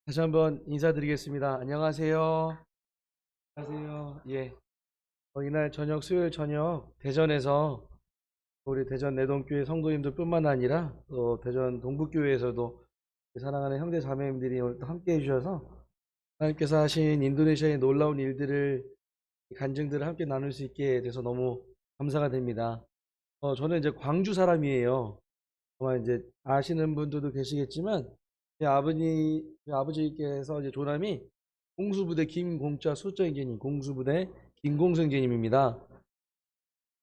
다시 한번 인사드리겠습니다. 안녕하세요. 안녕하세요. 예. 이날 저녁, 수요일 저녁, 대전에서 우리 대전 내동교회 성도님들 뿐만 아니라 또 대전 동북교회에서도 사랑하는 형제 자매님들이 오늘 또 함께 해주셔서 하나님께서 하신 인도네시아의 놀라운 일들을, 간증들을 함께 나눌 수 있게 돼서 너무 감사가 됩니다. 저는 이제 광주 사람이에요. 정말 이제 아시는 분들도 계시겠지만, 제 아버지께서 이제 조남이 공수부대 김공자 수자인재님, 공수부대 김공성재님입니다.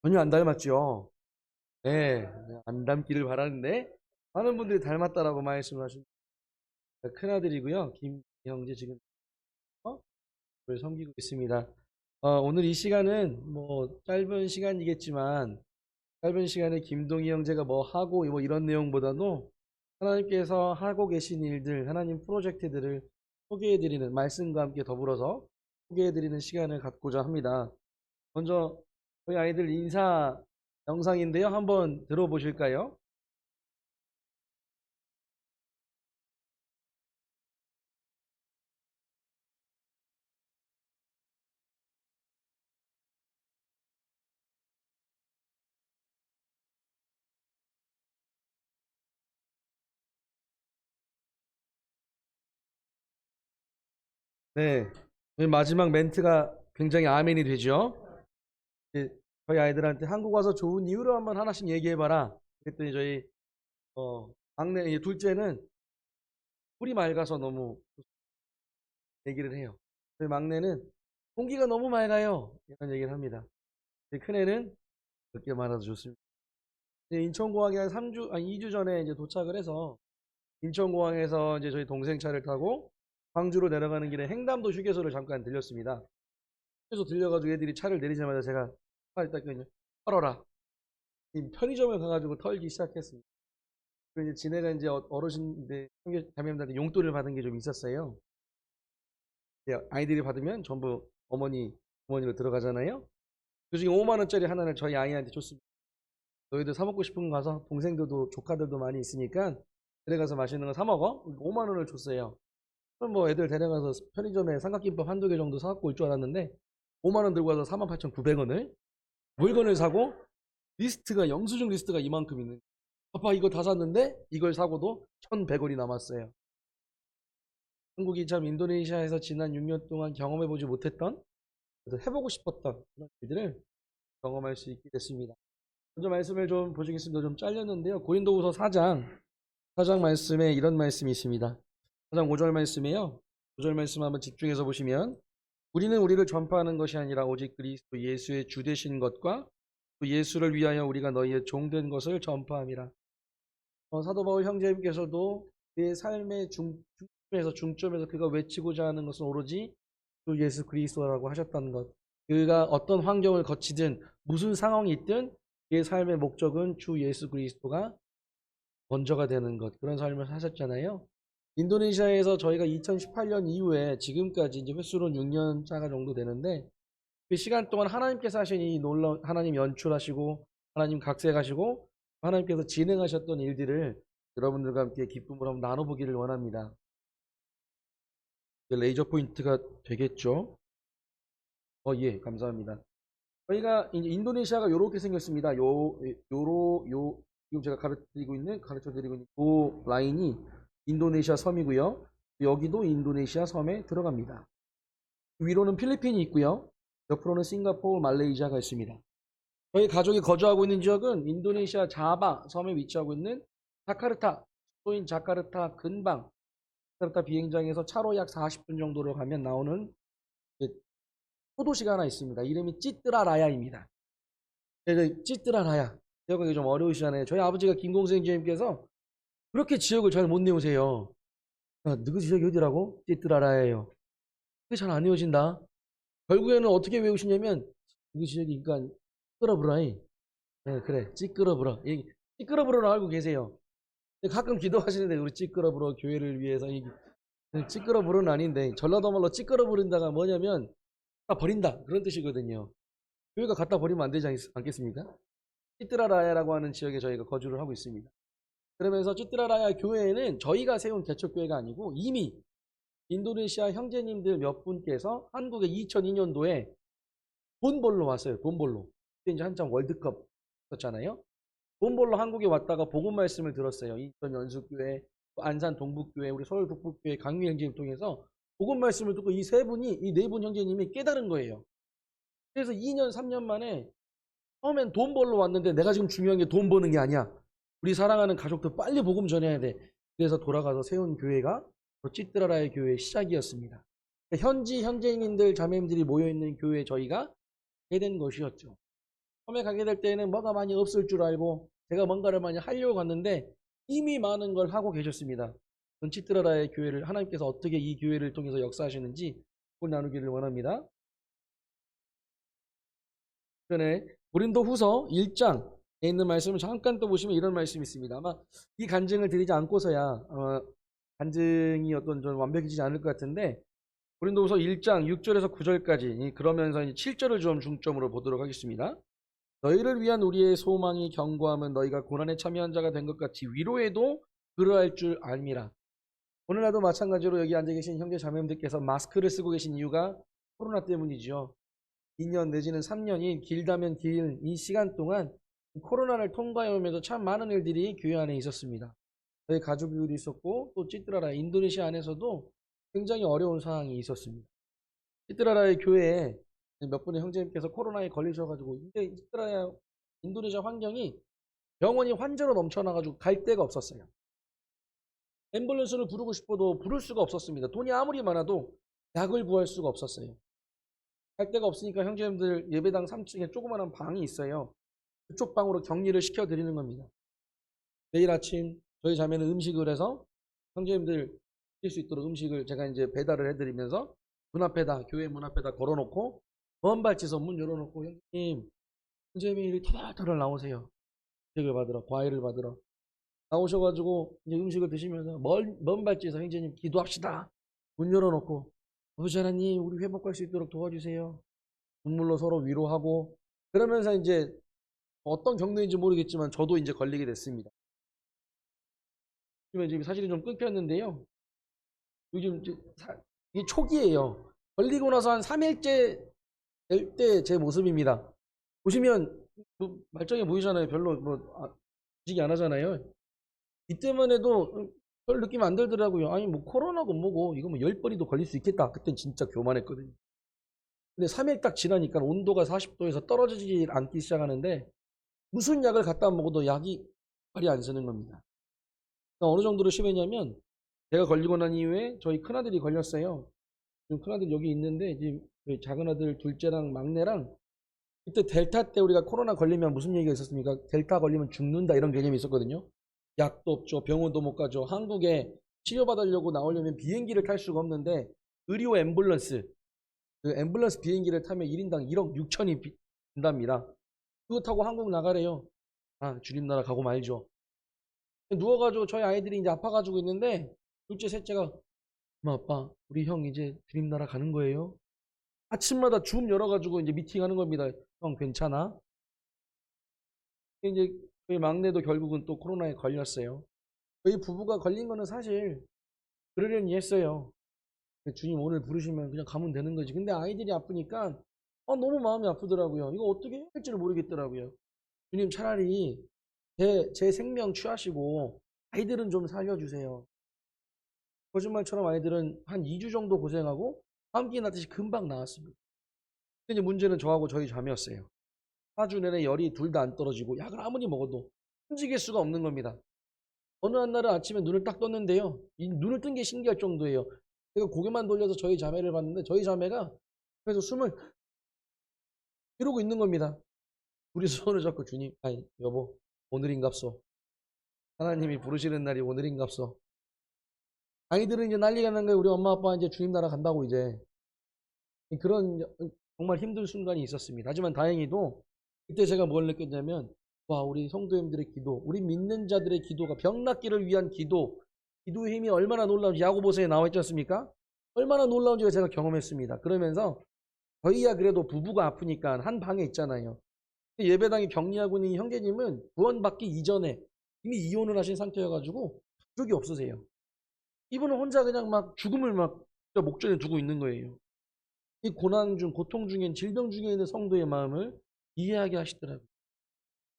전혀 안 닮았죠? 네, 안 닮기를 바라는데 많은 분들이 닮았다라고 말씀하십니다. 큰아들이고요. 김 형제 지금 를 섬기고 있습니다. 오늘 이 시간은 뭐 짧은 시간에 김동희 형제가 뭐 하고 뭐 이런 내용보다도 하나님께서 하고 계신 일들, 하나님 프로젝트들을 소개해드리는, 말씀과 함께 더불어서 소개해드리는 시간을 갖고자 합니다. 먼저 저희 아이들 인사 영상인데요. 한번 들어보실까요? 네. 저희 마지막 멘트가 굉장히 아멘이 되죠. 이제 저희 아이들한테 한국 와서 좋은 이유를 한번 하나씩 얘기해봐라. 그랬더니 저희 막내 둘째는 꿀이 맑아서 너무 얘기를 해요. 저희 막내는 공기가 너무 맑아요. 이런 얘기를 합니다. 큰애는 그렇게 말아도 좋습니다. 인천공항에 한 2주 전에 이제 도착을 해서 인천공항에서 이제 저희 동생 차를 타고 광주로 내려가는 길에 횡담도 휴게소를 잠깐 들렸습니다. 휴게소 들려가지고 애들이 차를 내리자마자 제가 빨리 딱 털어라. 편의점에 가가지고 털기 시작했습니다. 그리고 이제 지네가 이제 어르신들, 자매님들한테 용돈을 받은 게 좀 있었어요. 아이들이 받으면 전부 어머니로 들어가잖아요. 그중에 5만 원짜리 하나를 저희 아이한테 줬습니다. 너희들 사 먹고 싶은 거 가서, 동생들도 조카들도 많이 있으니까 그래 가서 맛있는 거 사 먹어. 5만 원을 줬어요. 그럼 뭐 애들 데려가서 편의점에 삼각김밥 한두 개 정도 사갖고 올 줄 알았는데 5만 원 들고 가서 48,900원을 물건을 사고, 영수증 리스트가 이만큼 있는, 아빠 이거 다 샀는데 이걸 사고도 1,100원이 남았어요. 한국이 참 인도네시아에서 지난 6년 동안 경험해보지 못했던, 그래서 해보고 싶었던 그런 일들을 경험할 수 있게 됐습니다. 먼저 말씀을 좀 보시겠습니다. 좀 잘렸는데요. 고린도후서 4장 말씀에 이런 말씀이 있습니다. 4장 5절 말씀에요. 5절 말씀 한번 집중해서 보시면, 우리는 우리를 전파하는 것이 아니라 오직 그리스도 예수의 주 되신 것과 또 예수를 위하여 우리가 너희의 종된 것을 전파함이라. 사도 바울 형제님께서도 내 삶의 중점에서 그가 외치고자 하는 것은 오로지 주 예수 그리스도라고 하셨다는 것. 그가 어떤 환경을 거치든 무슨 상황이 있든 그의 삶의 목적은 주 예수 그리스도가 먼저가 되는 것. 그런 삶을 사셨잖아요. 인도네시아에서 저희가 2018년 이후에 지금까지 이제 횟수로는 6년 차가 정도 되는데, 그 시간 동안 하나님께서 하신 이 놀라운, 하나님 연출하시고 하나님 각색하시고 하나님께서 진행하셨던 일들을 여러분들과 함께 기쁨으로 한번 나눠보기를 원합니다. 레이저 포인트가 되겠죠? 예, 감사합니다. 저희가 이제 인도네시아가 이렇게 생겼습니다. 지금 제가 가르쳐 드리고 있는 요 라인이 인도네시아 섬이고요. 여기도 인도네시아 섬에 들어갑니다. 위로는 필리핀이 있고요. 옆으로는 싱가포르, 말레이시아가 있습니다. 저희 가족이 거주하고 있는 지역은 인도네시아 자바 섬에 위치하고 있는 자카르타, 수도인 자카르타 근방, 자카르타 비행장에서 차로 약 40분 정도를 가면 나오는 소도시가 하나 있습니다. 이름이 찌뜨라라야입니다. 찌뜨라라야. 기억하기 좀 어려우시잖아요. 저희 아버지가 김공생님께서 그렇게 지역을 잘 못 내오세요. 누구 지역이 어디라고? 찌뜨라라야예요. 그게 잘 안 외워진다. 결국에는 어떻게 외우시냐면, 누구 지역이, 그러니까 찌끄러브라이. 네, 그래. 찌끄러브러. 찌끄러브러를 알고 계세요. 가끔 기도하시는데 우리 찌끄러브러 교회를 위해서 찌끄러브러는 아닌데, 전라도 말로 찌끄러브른다가 뭐냐면 갖다 버린다, 그런 뜻이거든요. 교회가 갖다 버리면 안 되지 않겠습니까? 찌뜨라라야라고 하는 지역에 저희가 거주를 하고 있습니다. 그러면서 찌뜨라라야 교회에는 저희가 세운 개척교회가 아니고 이미 인도네시아 형제님들 몇 분께서 한국에 2002년도에 돈 벌러 왔어요. 돈 벌러. 그때 이제 한참 월드컵 있었잖아요. 돈 벌러 한국에 왔다가 복음 말씀을 들었어요. 인천 연수교회, 안산 동북교회, 우리 서울 북북교회 강미 형제님 통해서 복음 말씀을 듣고 이 세 분이, 이 네 분 형제님이 깨달은 거예요. 그래서 2년, 3년 만에 처음엔 돈 벌러 왔는데 내가 지금 중요한 게 돈 버는 게 아니야. 우리 사랑하는 가족들 빨리 복음 전해야 돼. 그래서 돌아가서 세운 교회가 찌뜨라라의 교회의 시작이었습니다. 현지 현재인들 자매님들이 모여있는 교회에 저희가 가게 된 것이었죠. 처음에 가게 될 때는 뭐가 많이 없을 줄 알고 제가 뭔가를 많이 하려고 갔는데 이미 많은 걸 하고 계셨습니다. 찌뜨라라의 교회를 하나님께서 어떻게 이 교회를 통해서 역사하시는지 나누기를 원합니다. 전에 고린도 후서 1장에 있는 말씀을 잠깐 또 보시면 이런 말씀이 있습니다. 아마 이 간증을 드리지 않고서야 간증이 어떤 좀 완벽해지지 않을 것 같은데 고린도 후서 1장 6절에서 9절까지 그러면서 이제 7절을 좀 중점으로 보도록 하겠습니다. 너희를 위한 우리의 소망이 견고함은 너희가 고난에 참여한 자가 된 것 같이 위로에도 그러할 줄 알미라. 오늘날도 마찬가지로 여기 앉아 계신 형제 자매님들께서 마스크를 쓰고 계신 이유가 코로나 때문이죠. 2년 내지는 3년이 길다면 길 이 시간 동안 코로나를 통과해오면서 참 많은 일들이 교회 안에 있었습니다. 저희 가족들이 있었고 또 찌뜨라라 인도네시아 안에서도 굉장히 어려운 상황이 있었습니다. 찌뜨라라의 교회에 몇 분의 형제님께서 코로나에 걸리셔가지고 이제 찌뜨라라 인도네시아 환경이 병원이 환자로 넘쳐나가지고 갈 데가 없었어요. 앰뷸런스를 부르고 싶어도 부를 수가 없었습니다. 돈이 아무리 많아도 약을 구할 수가 없었어요. 갈 데가 없으니까 형제님들 예배당 3층에 조그마한 방이 있어요. 그쪽 방으로 격리를 시켜드리는 겁니다. 내일 아침 저희 자매는 음식을 해서 형제님들 드실 수 있도록 음식을 제가 이제 배달을 해드리면서 문 앞에다 교회 문 앞에다 걸어놓고 먼 발치서 문 열어놓고 형제님이 터덜터덜 나오세요. 음식을 받으러 과일을 받으러 나오셔가지고 이제 음식을 드시면서 먼 발치에서 형제님 기도합시다. 문 열어놓고 아버지 하나님 우리 회복할 수 있도록 도와주세요. 눈물로 서로 위로하고 그러면서 이제 어떤 경로인지 모르겠지만 저도 이제 걸리게 됐습니다. 지금 사실은 좀 끊겼는데요. 요즘 이게 초기예요. 걸리고 나서 한 3일째 될 때 제 모습입니다. 보시면 말짱해 보이잖아요. 별로 움직이 안 하잖아요. 이때만 해도 별 느낌 안 들더라고요. 아니 뭐 코로나고 뭐고 이거 뭐 10번이도 걸릴 수 있겠다. 그땐 진짜 교만했거든요. 근데 3일 딱 지나니까 온도가 40도에서 떨어지지 않기 시작하는데 무슨 약을 갖다 먹어도 약이 말이 안 서는 겁니다. 그러니까 어느 정도로 심했냐면 제가 걸리고 난 이후에 저희 큰아들이 걸렸어요. 지금 큰아들 여기 있는데 지금 저희 작은아들 둘째랑 막내랑 그때 델타 때 우리가 코로나 걸리면 무슨 얘기가 있었습니까? 델타 걸리면 죽는다 이런 개념이 있었거든요. 약도 없죠. 병원도 못 가죠. 한국에 치료받으려고 나오려면 비행기를 탈 수가 없는데 의료 앰뷸런스 그 앰뷸런스 비행기를 타면 1인당 1억 6천이 든답니다. 그거 타고 한국 나가래요. 아 주님 나라 가고 말죠. 누워가지고 저희 아이들이 이제 아파가지고 있는데 둘째 셋째가 엄마 아빠 우리 형 이제 주님 나라 가는 거예요. 아침마다 줌 열어가지고 이제 미팅하는 겁니다. 형 괜찮아? 이제 저희 막내도 결국은 또 코로나에 걸렸어요. 저희 부부가 걸린 거는 사실 그러려니 했어요. 주님 오늘 부르시면 그냥 가면 되는 거지. 근데 아이들이 아프니까 너무 마음이 아프더라고요. 이거 어떻게 해야 할지를 모르겠더라고요. 주님 차라리 제 생명 취하시고 아이들은 좀 살려주세요. 거짓말처럼 아이들은 한 2주 정도 고생하고 감기 나듯이 금방 나았습니다. 근데 이제 문제는 저하고 저희 자매였어요. 4주 내내 열이 둘 다 안 떨어지고 약을 아무리 먹어도 움직일 수가 없는 겁니다. 어느 한 날은 아침에 눈을 딱 떴는데요. 이 눈을 뜬 게 신기할 정도예요. 제가 고개만 돌려서 저희 자매를 봤는데 저희 자매가 그래서 숨을 이러고 있는 겁니다. 우리 손을 잡고 주님, 아니 여보 오늘인갑소. 하나님이 부르시는 날이 오늘인갑소. 아이들은 이제 난리가 난 거예요. 우리 엄마 아빠 이제 주님 나라 간다고 이제. 그런 정말 힘든 순간이 있었습니다. 하지만 다행히도 그때 제가 뭘 느꼈냐면 와 우리 성도님들의 기도, 우리 믿는 자들의 기도가 병 낫기를 위한 기도의 힘이 얼마나 놀라운지 야고보서에 나와 있지 않습니까? 얼마나 놀라운지를 제가 경험했습니다. 그러면서 저희야 그래도 부부가 아프니까 한 방에 있잖아요. 예배당에 격리하고 있는 형제님은 구원받기 이전에 이미 이혼을 하신 상태여가지고 가족이 없으세요. 이분은 혼자 그냥 막 죽음을 막 목전에 두고 있는 거예요. 이 고난 중, 고통 중에, 질병 중에 있는 성도의 마음을 이해하게 하시더라고요.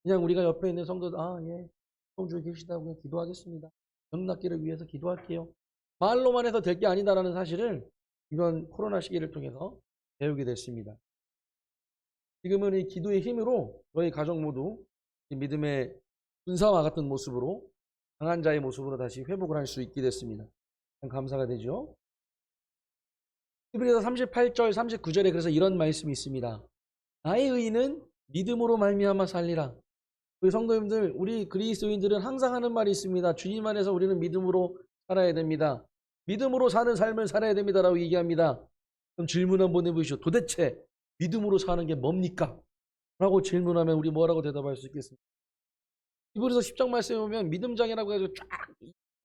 그냥 우리가 옆에 있는 성도들, 아, 예, 고통 중에 계시다고 그냥 기도하겠습니다. 병낫기를 위해서 기도할게요. 말로만 해서 될 게 아니다라는 사실을 이번 코로나 시기를 통해서 배우게 됐습니다. 지금은 이 기도의 힘으로 저희 가족 모두 믿음의 군사와 같은 모습으로 강한 자의 모습으로 다시 회복을 할 수 있게 됐습니다. 참 감사가 되죠. 히브리서 38절 39절에 그래서 이런 말씀이 있습니다. 나의 의인은 믿음으로 말미암아 살리라. 우리 성도님들, 우리 그리스도인들은 항상 하는 말이 있습니다. 주님 안에서 우리는 믿음으로 살아야 됩니다. 믿음으로 사는 삶을 살아야 됩니다라고 얘기합니다. 그럼 질문 한번 해보시죠. 도대체 믿음으로 사는 게 뭡니까? 라고 질문하면 우리 뭐라고 대답할 수 있겠습니까? 히브리서 10장 말씀에 보면 믿음장이라고 해서 쫙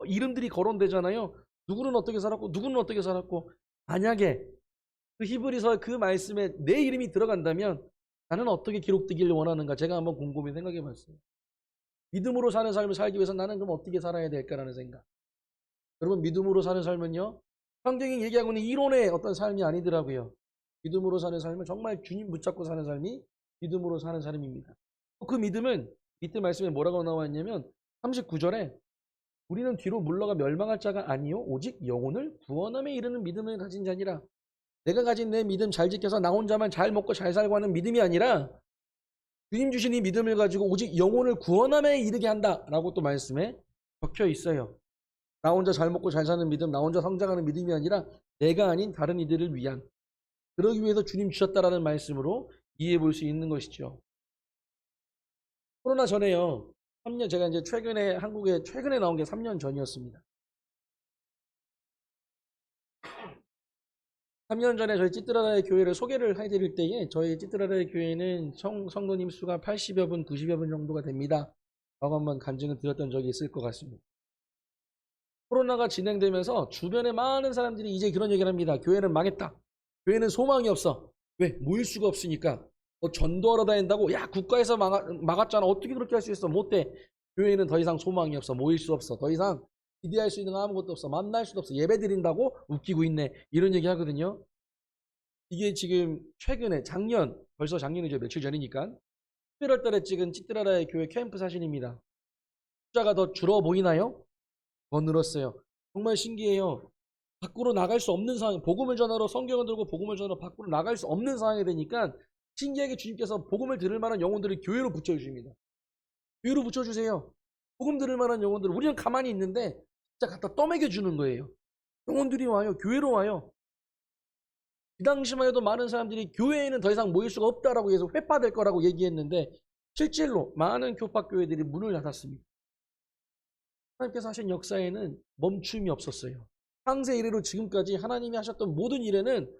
이름들이 거론되잖아요. 누구는 어떻게 살았고 누구는 어떻게 살았고, 만약에 그 히브리서 그 말씀에 내 이름이 들어간다면 나는 어떻게 기록되기를 원하는가, 제가 한번 곰곰이 생각해 봤어요. 믿음으로 사는 삶을 살기 위해서 나는 그럼 어떻게 살아야 될까라는 생각. 여러분, 믿음으로 사는 삶은요, 성경이 얘기하고 있는 이론의 어떤 삶이 아니더라고요. 믿음으로 사는 삶은 정말 주님 붙잡고 사는 삶이 믿음으로 사는 삶입니다. 그 믿음은 밑에 말씀에 뭐라고 나와 있냐면 39절에 우리는 뒤로 물러가 멸망할 자가 아니요 오직 영혼을 구원함에 이르는 믿음을 가진 자니라. 내가 가진 내 믿음 잘 지켜서 나 혼자만 잘 먹고 잘 살고 하는 믿음이 아니라 주님 주신 이 믿음을 가지고 오직 영혼을 구원함에 이르게 한다라고 또 말씀에 적혀 있어요. 나 혼자 잘 먹고 잘 사는 믿음, 나 혼자 성장하는 믿음이 아니라 내가 아닌 다른 이들을 위한, 그러기 위해서 주님 주셨다라는 말씀으로 이해해 볼 수 있는 것이죠. 코로나 전에요, 3년, 제가 이제 최근에 한국에 최근에 나온 게 3년 전이었습니다. 3년 전에 저희 찌뜨라라의 교회를 소개를 해드릴 때에 저희 찌뜨라라의 교회는 성도님 수가 80여 분, 90여 분 정도가 됩니다. 라고 한번 간증을 드렸던 적이 있을 것 같습니다. 코로나가 진행되면서 주변에 많은 사람들이 이제 그런 얘기를 합니다. 교회는 망했다. 교회는 소망이 없어. 왜? 모일 수가 없으니까. 전도하러 다닌다고? 야, 국가에서 막았잖아. 어떻게 그렇게 할 수 있어? 못돼. 교회는 더 이상 소망이 없어. 모일 수 없어. 더 이상 기대할 수 있는 거 아무것도 없어. 만날 수도 없어. 예배 드린다고? 웃기고 있네. 이런 얘기 하거든요. 이게 지금 최근에 벌써 작년이죠. 며칠 전이니까 11월 달에 찍은 찌뜨라라의 교회 캠프 사진입니다. 숫자가 더 줄어 보이나요? 더 늘었어요. 정말 신기해요. 밖으로 나갈 수 없는 상황, 복음을 전하러 성경을 들고 복음을 전하러 밖으로 나갈 수 없는 상황이 되니까 신기하게 주님께서 복음을 들을 만한 영혼들을 교회로 붙여주십니다. 교회로 붙여주세요. 복음 들을 만한 영혼들을. 우리는 가만히 있는데 진짜 갖다 떠먹여주는 거예요. 영혼들이 와요. 교회로 와요. 이 당시만 해도 많은 사람들이 교회에는 더 이상 모일 수가 없다라고 해서 회파될 거라고 얘기했는데 실제로 많은 교파교회들이 문을 닫았습니다. 하나님께서 하신 역사에는 멈춤이 없었어요. 창세 이래로 지금까지 하나님이 하셨던 모든 일에는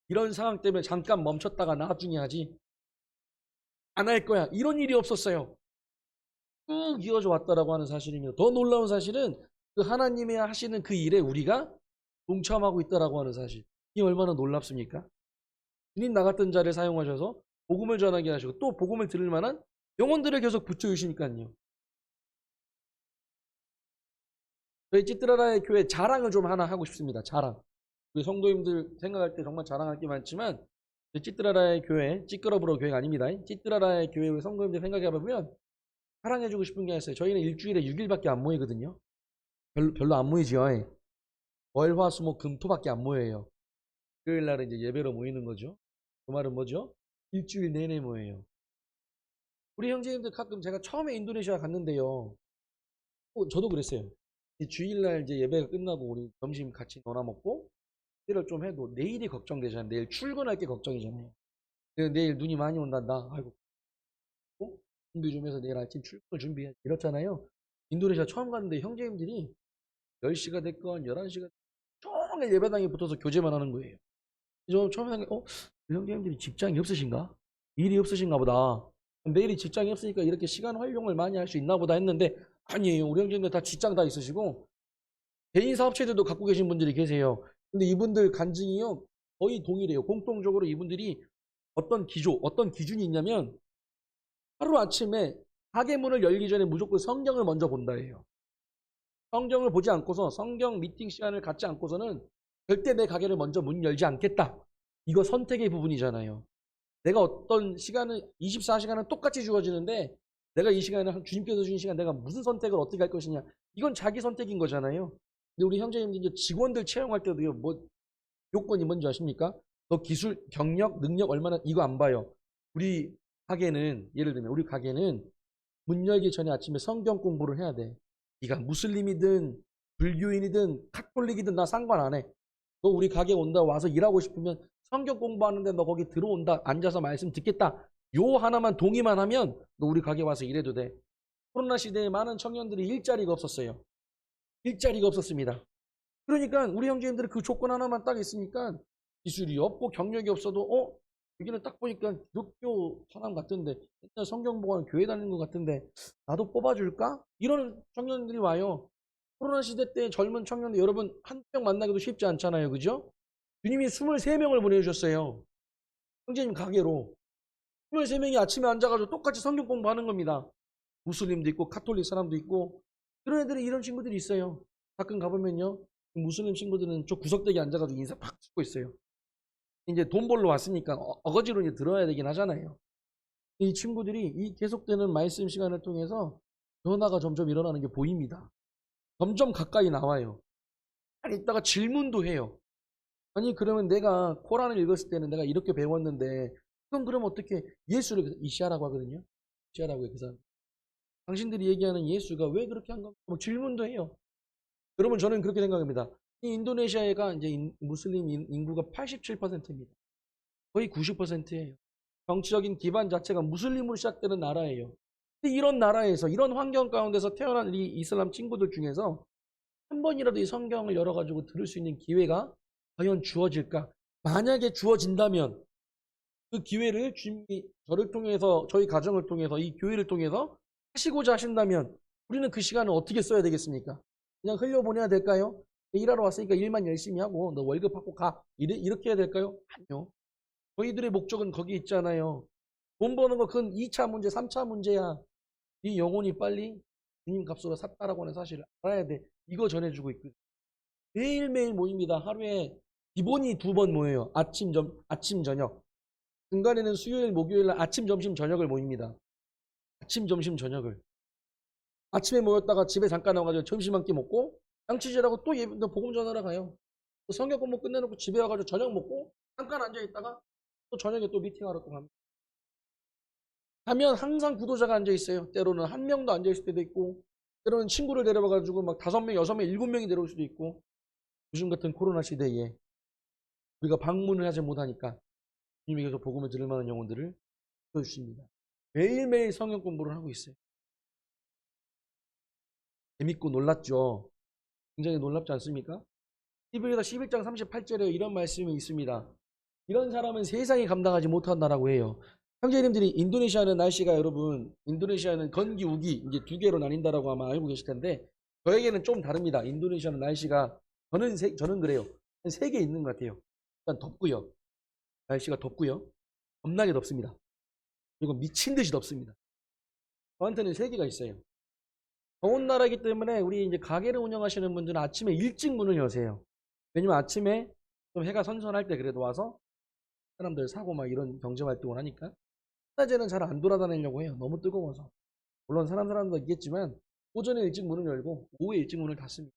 이런 상황 때문에 잠깐 멈췄다가 나중에 하지, 안 할 거야, 이런 일이 없었어요. 쭉 이어져 왔다라고 하는 사실입니다. 더 놀라운 사실은 그 하나님이 하시는 그 일에 우리가 동참하고 있다라고 하는 사실. 이 얼마나 놀랍습니까? 주님 나갔던 자를 사용하셔서 복음을 전하게 하시고 또 복음을 들을 만한 영혼들을 계속 붙여주시니까요. 저희 찌뜨라라의 교회 자랑을 좀 하나 하고 싶습니다. 자랑. 우리 성도님들 생각할 때 정말 자랑할 게 많지만 찌뜨라라의 교회, 찌끄러브로 교회가 아닙니다. 찌뜨라라의 교회 우리 성도님들 생각해보면 자랑해주고 싶은 게 있어요. 저희는 일주일에 6일밖에 안 모이거든요. 별로 안 모이죠. 월, 화, 수, 목, 금, 토밖에 안 모여요. 토요일 날은 이제 예배로 모이는 거죠. 그 말은 뭐죠? 일주일 내내 모여요. 우리 형제님들 가끔 제가 처음에 인도네시아 갔는데요. 저도 그랬어요. 주일날 이제 예배가 끝나고 우리 점심 같이 나눠 먹고 일을 좀 해도 내일이 걱정되잖아요. 내일 출근할 게 걱정이잖아요. 내일 눈이 많이 온단다. 아이고, 준비 좀 해서 내일 아침 출근을 준비해. 이렇잖아요. 인도네시아 처음 갔는데 형제님들이 10시가 됐건 11시가 종일 예배당에 붙어서 교제만 하는 거예요. 저 처음에 생각해, 형제님들이 직장이 없으신가? 일이 없으신가 보다. 매일이 직장이 없으니까 이렇게 시간 활용을 많이 할 수 있나 보다 했는데 아니에요. 우리 형제님들 다 직장 다 있으시고 개인 사업체들도 갖고 계신 분들이 계세요. 근데 이분들 간증이요 거의 동일해요. 공통적으로 이분들이 어떤 기준이 있냐면 하루 아침에 가게 문을 열기 전에 무조건 성경을 먼저 본다 해요. 성경을 보지 않고서 성경 미팅 시간을 갖지 않고서는 절대 내 가게를 먼저 문 열지 않겠다. 이거 선택의 부분이잖아요. 내가 어떤 시간을 24시간은 똑같이 주어지는데 내가 이 시간을 주님께서 주신 시간 내가 무슨 선택을 어떻게 할 것이냐. 이건 자기 선택인 거잖아요. 근데 우리 형제님들 이제 직원들 채용할 때도 뭐 요건이 뭔지 아십니까? 너 기술, 경력, 능력 얼마나 이거 안 봐요. 우리 가게는 예를 들면 우리 가게는 문 열기 전에 아침에 성경 공부를 해야 돼. 네가 무슬림이든 불교인이든 카톨릭이든 나 상관 안 해. 너 우리 가게 온다 와서 일하고 싶으면 성경 공부하는데 너 거기 들어온다 앉아서 말씀 듣겠다. 요 하나만 동의만 하면 너 우리 가게 와서 일해도 돼. 코로나 시대에 많은 청년들이 일자리가 없었어요. 일자리가 없었습니다. 그러니까 우리 형제님들이 그 조건 하나만 딱 있으니까 기술이 없고 경력이 없어도 여기는 딱 보니까 기독교 사람 같은데 옛날 성경 보고 교회 다니는 것 같은데 나도 뽑아줄까? 이런 청년들이 와요. 코로나 시대 때 젊은 청년들 여러분 한 명 만나기도 쉽지 않잖아요. 그죠? 주님이 23명을 보내주셨어요. 형제님 가게로 23명이 아침에 앉아가지고 똑같이 성경 공부하는 겁니다. 무슬림도 있고 카톨릭 사람도 있고 그런 애들이 이런 친구들이 있어요. 가끔 가보면요. 무슬림 친구들은 저 구석대기 앉아가지고 인사 팍 찍고 있어요. 이제 돈 벌러 왔으니까 어거지로 이제 들어야 되긴 하잖아요. 이 친구들이 이 계속되는 말씀 시간을 통해서 변화가 점점 일어나는 게 보입니다. 점점 가까이 나와요. 아니 이따가 질문도 해요. 아니 그러면 내가 코란을 읽었을 때는 내가 이렇게 배웠는데 그럼 어떻게 예수를 이시하라고 하거든요. 이시하라고 해요. 그 사람. 당신들이 얘기하는 예수가 왜 그렇게 한 건가? 뭐 질문도 해요. 여러분 저는 그렇게 생각합니다. 이 인도네시아가 이제 무슬림 인구가 87%입니다. 거의 90%예요. 정치적인 기반 자체가 무슬림으로 시작되는 나라예요. 근데 이런 나라에서 이런 환경 가운데서 태어난 이 이슬람 친구들 중에서 한 번이라도 이 성경을 열어가지고 들을 수 있는 기회가 과연 주어질까? 만약에 주어진다면 그 기회를 주님이 저를 통해서 저희 가정을 통해서 이 교회를 통해서 하시고자 하신다면 우리는 그 시간을 어떻게 써야 되겠습니까? 그냥 흘려보내야 될까요? 일하러 왔으니까 일만 열심히 하고 너 월급 받고 가 이렇게 해야 될까요? 아니요. 저희들의 목적은 거기 있잖아요. 돈 버는 거 그건 2차 문제 3차 문제야. 이 영혼이 빨리 주님 값으로 샀다라고 하는 사실을 알아야 돼. 이거 전해주고 있거든요. 매일매일 모입니다. 하루에 기본이 2번 모여요. 아침 저녁. 중간에는 수요일 목요일 날 아침 점심 저녁을 모입니다. 아침 점심 저녁을 아침에 모였다가 집에 잠깐 와가지고 점심 한 끼 먹고 양치질하고 또 복음 전하러 가요. 또 성경 공부 끝내놓고 집에 와가지고 저녁 먹고 잠깐 앉아있다가 또 저녁에 또 미팅하러 또 갑니다. 하면 항상 구도자가 앉아있어요. 때로는 한 명도 앉아있을 때도 있고 때로는 친구를 데려와가지고 막 5명, 6명, 7명이 내려올 수도 있고 요즘 같은 코로나 시대에 우리가 방문을 하지 못하니까 주님께서 복음을 들을 만한 영혼들을 주십니다. 매일매일 성경 공부를 하고 있어요. 재밌고 놀랍죠? 굉장히 놀랍지 않습니까? 히브리서 11장 38절에 이런 말씀이 있습니다. 이런 사람은 세상이 감당하지 못한다라고 해요. 형제님들이 인도네시아는 날씨가 여러분 인도네시아는 건기 우기 이제 2개로 나뉜다라고 아마 알고 계실 텐데 저에게는 좀 다릅니다. 인도네시아는 날씨가 저는 그래요. 한 3개 있는 것 같아요. 일단 덥고요. 날씨가 덥고요. 겁나게 덥습니다. 그리고 미친 듯이 덥습니다. 저한테는 3개가 있어요. 더운 나라이기 때문에 우리 이제 가게를 운영하시는 분들은 아침에 일찍 문을 여세요. 왜냐면 아침에 좀 해가 선선할 때 그래도 와서 사람들 사고 막 이런 경제 활동을 하니까 낮에는 잘 안 돌아다니려고 해요. 너무 뜨거워서. 물론 사람도 있겠지만 오전에 일찍 문을 열고 오후에 일찍 문을 닫습니다.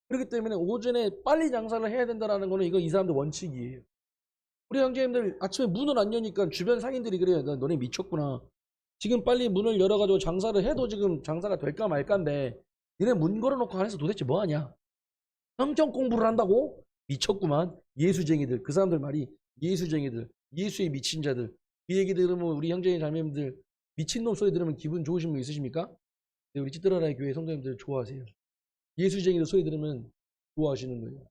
그렇기 때문에 오전에 빨리 장사를 해야 된다는 거는 이거 이 사람들 원칙이에요. 우리 형제님들 아침에 문을 안 여니까 주변 상인들이 그래요. 너네 미쳤구나. 지금 빨리 문을 열어가지고 장사를 해도 지금 장사가 될까 말까인데 니네 문 걸어놓고 안에서 도대체 뭐하냐? 성경 공부를 한다고? 미쳤구만. 예수쟁이들. 그 사람들 말이 예수쟁이들. 예수에 미친 자들. 이 얘기 들으면 우리 형제님 자매님들 미친놈 소리 들으면 기분 좋으신 분 있으십니까? 네, 우리 찌들어라의 교회 성도님들 좋아하세요. 예수쟁이들 소리 들으면 좋아하시는 거예요.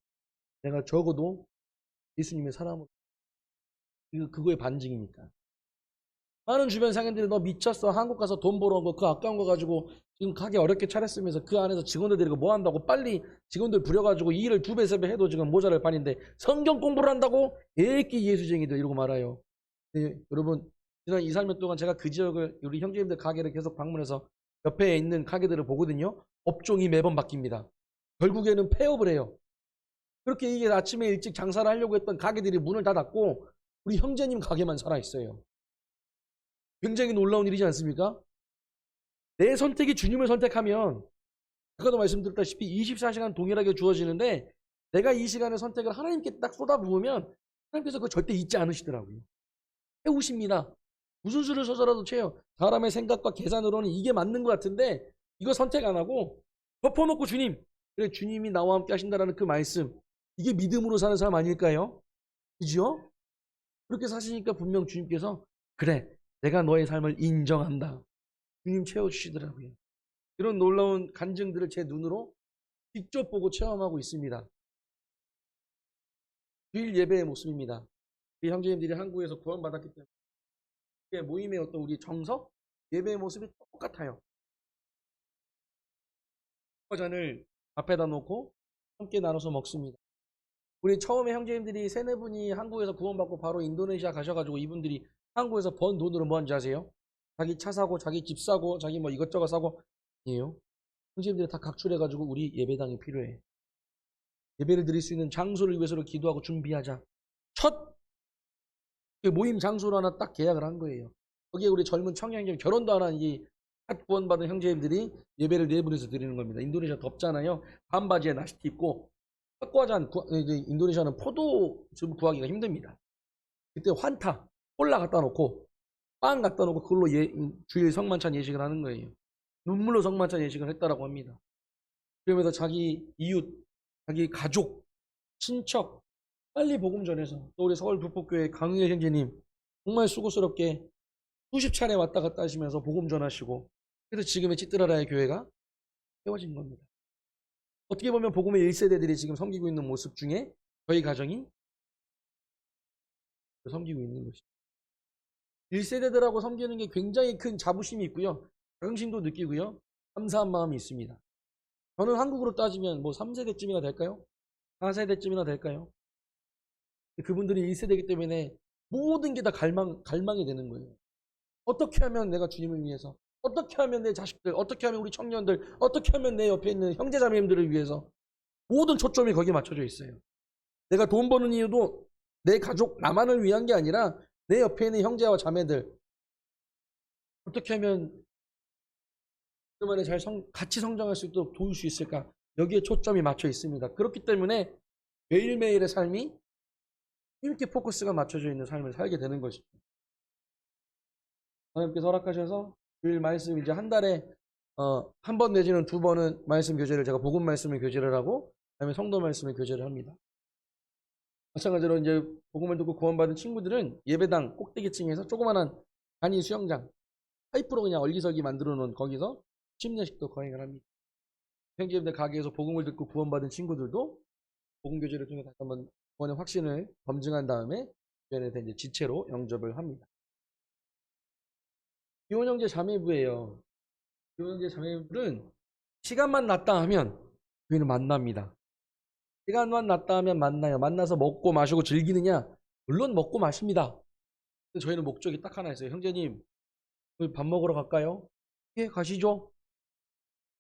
내가 적어도 예수님의 사람으로 그거의 반증이니까. 많은 주변 상인들이 너 미쳤어. 한국 가서 돈 벌어 온 거 그 아까운 거 가지고 지금 가게 어렵게 차렸으면서 그 안에서 직원들 데리고 뭐 한다고 빨리 직원들 부려가지고 이 일을 2배, 3배 해도 지금 모자랄 판인데 성경 공부를 한다고? 애끼 예수쟁이들 이러고 말아요. 네, 여러분 지난 2, 3년 동안 제가 그 지역을 우리 형제님들 가게를 계속 방문해서 옆에 있는 가게들을 보거든요. 업종이 매번 바뀝니다. 결국에는 폐업을 해요. 그렇게 이게 아침에 일찍 장사를 하려고 했던 가게들이 문을 다 닫고 우리 형제님 가게만 살아있어요. 굉장히 놀라운 일이지 않습니까? 내 선택이 주님을 선택하면 아까도 말씀드렸다시피 24시간 동일하게 주어지는데 내가 이 시간에 선택을 하나님께 딱 쏟아부으면 하나님께서 그걸 절대 잊지 않으시더라고요. 채우십니다. 무슨 수를 써서라도 채요. 사람의 생각과 계산으로는 이게 맞는 것 같은데 이거 선택 안 하고 덮어놓고 주님, 그래 주님이 나와 함께 하신다라는 그 말씀, 이게 믿음으로 사는 사람 아닐까요? 그죠? 그렇게 사시니까 분명 주님께서 그래 내가 너의 삶을 인정한다. 주님 채워주시더라고요. 이런 놀라운 간증들을 제 눈으로 직접 보고 체험하고 있습니다. 주일 예배의 모습입니다. 우리 형제님들이 한국에서 구원받았기 때문에 모임의 어떤 우리 정석, 예배의 모습이 똑같아요. 잔을 앞에다 놓고 함께 나눠서 먹습니다. 우리 처음에 형제님들이 세네 분이 한국에서 구원받고 바로 인도네시아 가셔가지고 이분들이 한국에서 번 돈으로 뭐 하는지 아세요? 자기 차 사고, 자기 집 사고, 자기 뭐 이것저것 사고. 아니에요. 형제님들이 다 각출해가지고 우리 예배당이 필요해. 예배를 드릴 수 있는 장소를 위해서 기도하고 준비하자. 첫 모임 장소로 하나 딱 계약을 한 거예요. 거기에 우리 젊은 청년들 결혼도 안 한 이 구원받은 형제님들이 예배를 네 분에서 드리는 겁니다. 인도네시아 덥잖아요. 반바지에 나시티 입고 탁과잔, 인도네시아는 포도 좀 구하기가 힘듭니다. 그때 환타, 콜라 갖다 놓고 빵 갖다 놓고 그걸로 주일 성만찬 예식을 하는 거예요. 눈물로 성만찬 예식을 했다라고 합니다. 그러면서 자기 이웃, 자기 가족, 친척 빨리 복음 전해서 또 우리 서울 북북교회 강흥일 형제님 정말 수고스럽게 수십 차례 왔다 갔다 하시면서 복음 전하시고 그래서 지금의 찌뜨라라의 교회가 세워진 겁니다. 어떻게 보면 복음의 1세대들이 지금 섬기고 있는 모습 중에 저희 가정이 섬기고 있는 것이죠. 1세대들하고 섬기는 게 굉장히 큰 자부심이 있고요. 자긍심도 느끼고요. 감사한 마음이 있습니다. 저는 한국으로 따지면 뭐 3세대쯤이나 될까요? 4세대쯤이나 될까요? 그분들이 1세대이기 때문에 모든 게 다 갈망이 되는 거예요. 어떻게 하면 내가 주님을 위해서, 어떻게 하면 내 자식들, 어떻게 하면 우리 청년들, 어떻게 하면 내 옆에 있는 형제자매님들을 위해서 모든 초점이 거기에 맞춰져 있어요. 내가 돈 버는 이유도 내 가족, 나만을 위한 게 아니라 내 옆에 있는 형제와 자매들 어떻게 하면 그만에 같이 성장할 수 있도록 도울 수 있을까? 여기에 초점이 맞춰 있습니다. 그렇기 때문에 매일매일의 삶이 이렇게 포커스가 맞춰져 있는 삶을 살게 되는 것이죠. 하나님께서 허락하셔서 주일 말씀 이제 한 달에 한 번 내지는 두 번은 말씀 교제를 제가 복음 말씀을 교제를 하고 그다음에 성도 말씀을 교제를 합니다. 마찬가지로 이제 복음을 듣고 구원받은 친구들은 예배당 꼭대기층에서 조그만한 단위 수영장 파이프로 그냥 얼기설기 만들어 놓은 거기서 침례식도 거행을 합니다. 형제님들 가게에서 복음을 듣고 구원받은 친구들도 복음 교제를 통해 다시 한번 구원의 확신을 검증한 다음에 주변에 이제 지체로 영접을 합니다. 기혼 형제 자매부예요. 기혼 형제 자매부는 시간만 났다 하면 교회는 만납니다. 시간만 났다 하면 만나요. 만나서 먹고 마시고 즐기느냐? 물론 먹고 마십니다. 저희는 목적이 딱 하나 있어요. 형제님, 밥 먹으러 갈까요? 예, 가시죠.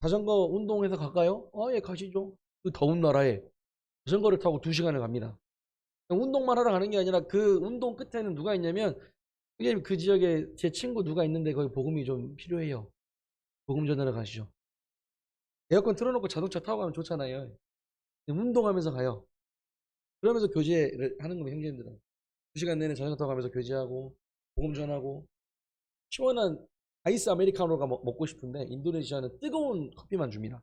자전거 운동해서 갈까요? 예, 가시죠. 그 더운 나라에 자전거를 타고 2시간을 갑니다. 운동만 하러 가는 게 아니라 그 운동 끝에는 누가 있냐면 형제님 그 지역에 제 친구 누가 있는데 거기 복음이 좀 필요해요. 복음 전하러 가시죠. 에어컨 틀어놓고 자동차 타고 가면 좋잖아요. 운동하면서 가요. 그러면서 교제를 하는 겁니다. 형제님들은 2시간 내내 자전거 타고 가면서 교제하고 복음 전하고 시원한 아이스 아메리카노가 먹고 싶은데 인도네시아는 뜨거운 커피만 줍니다.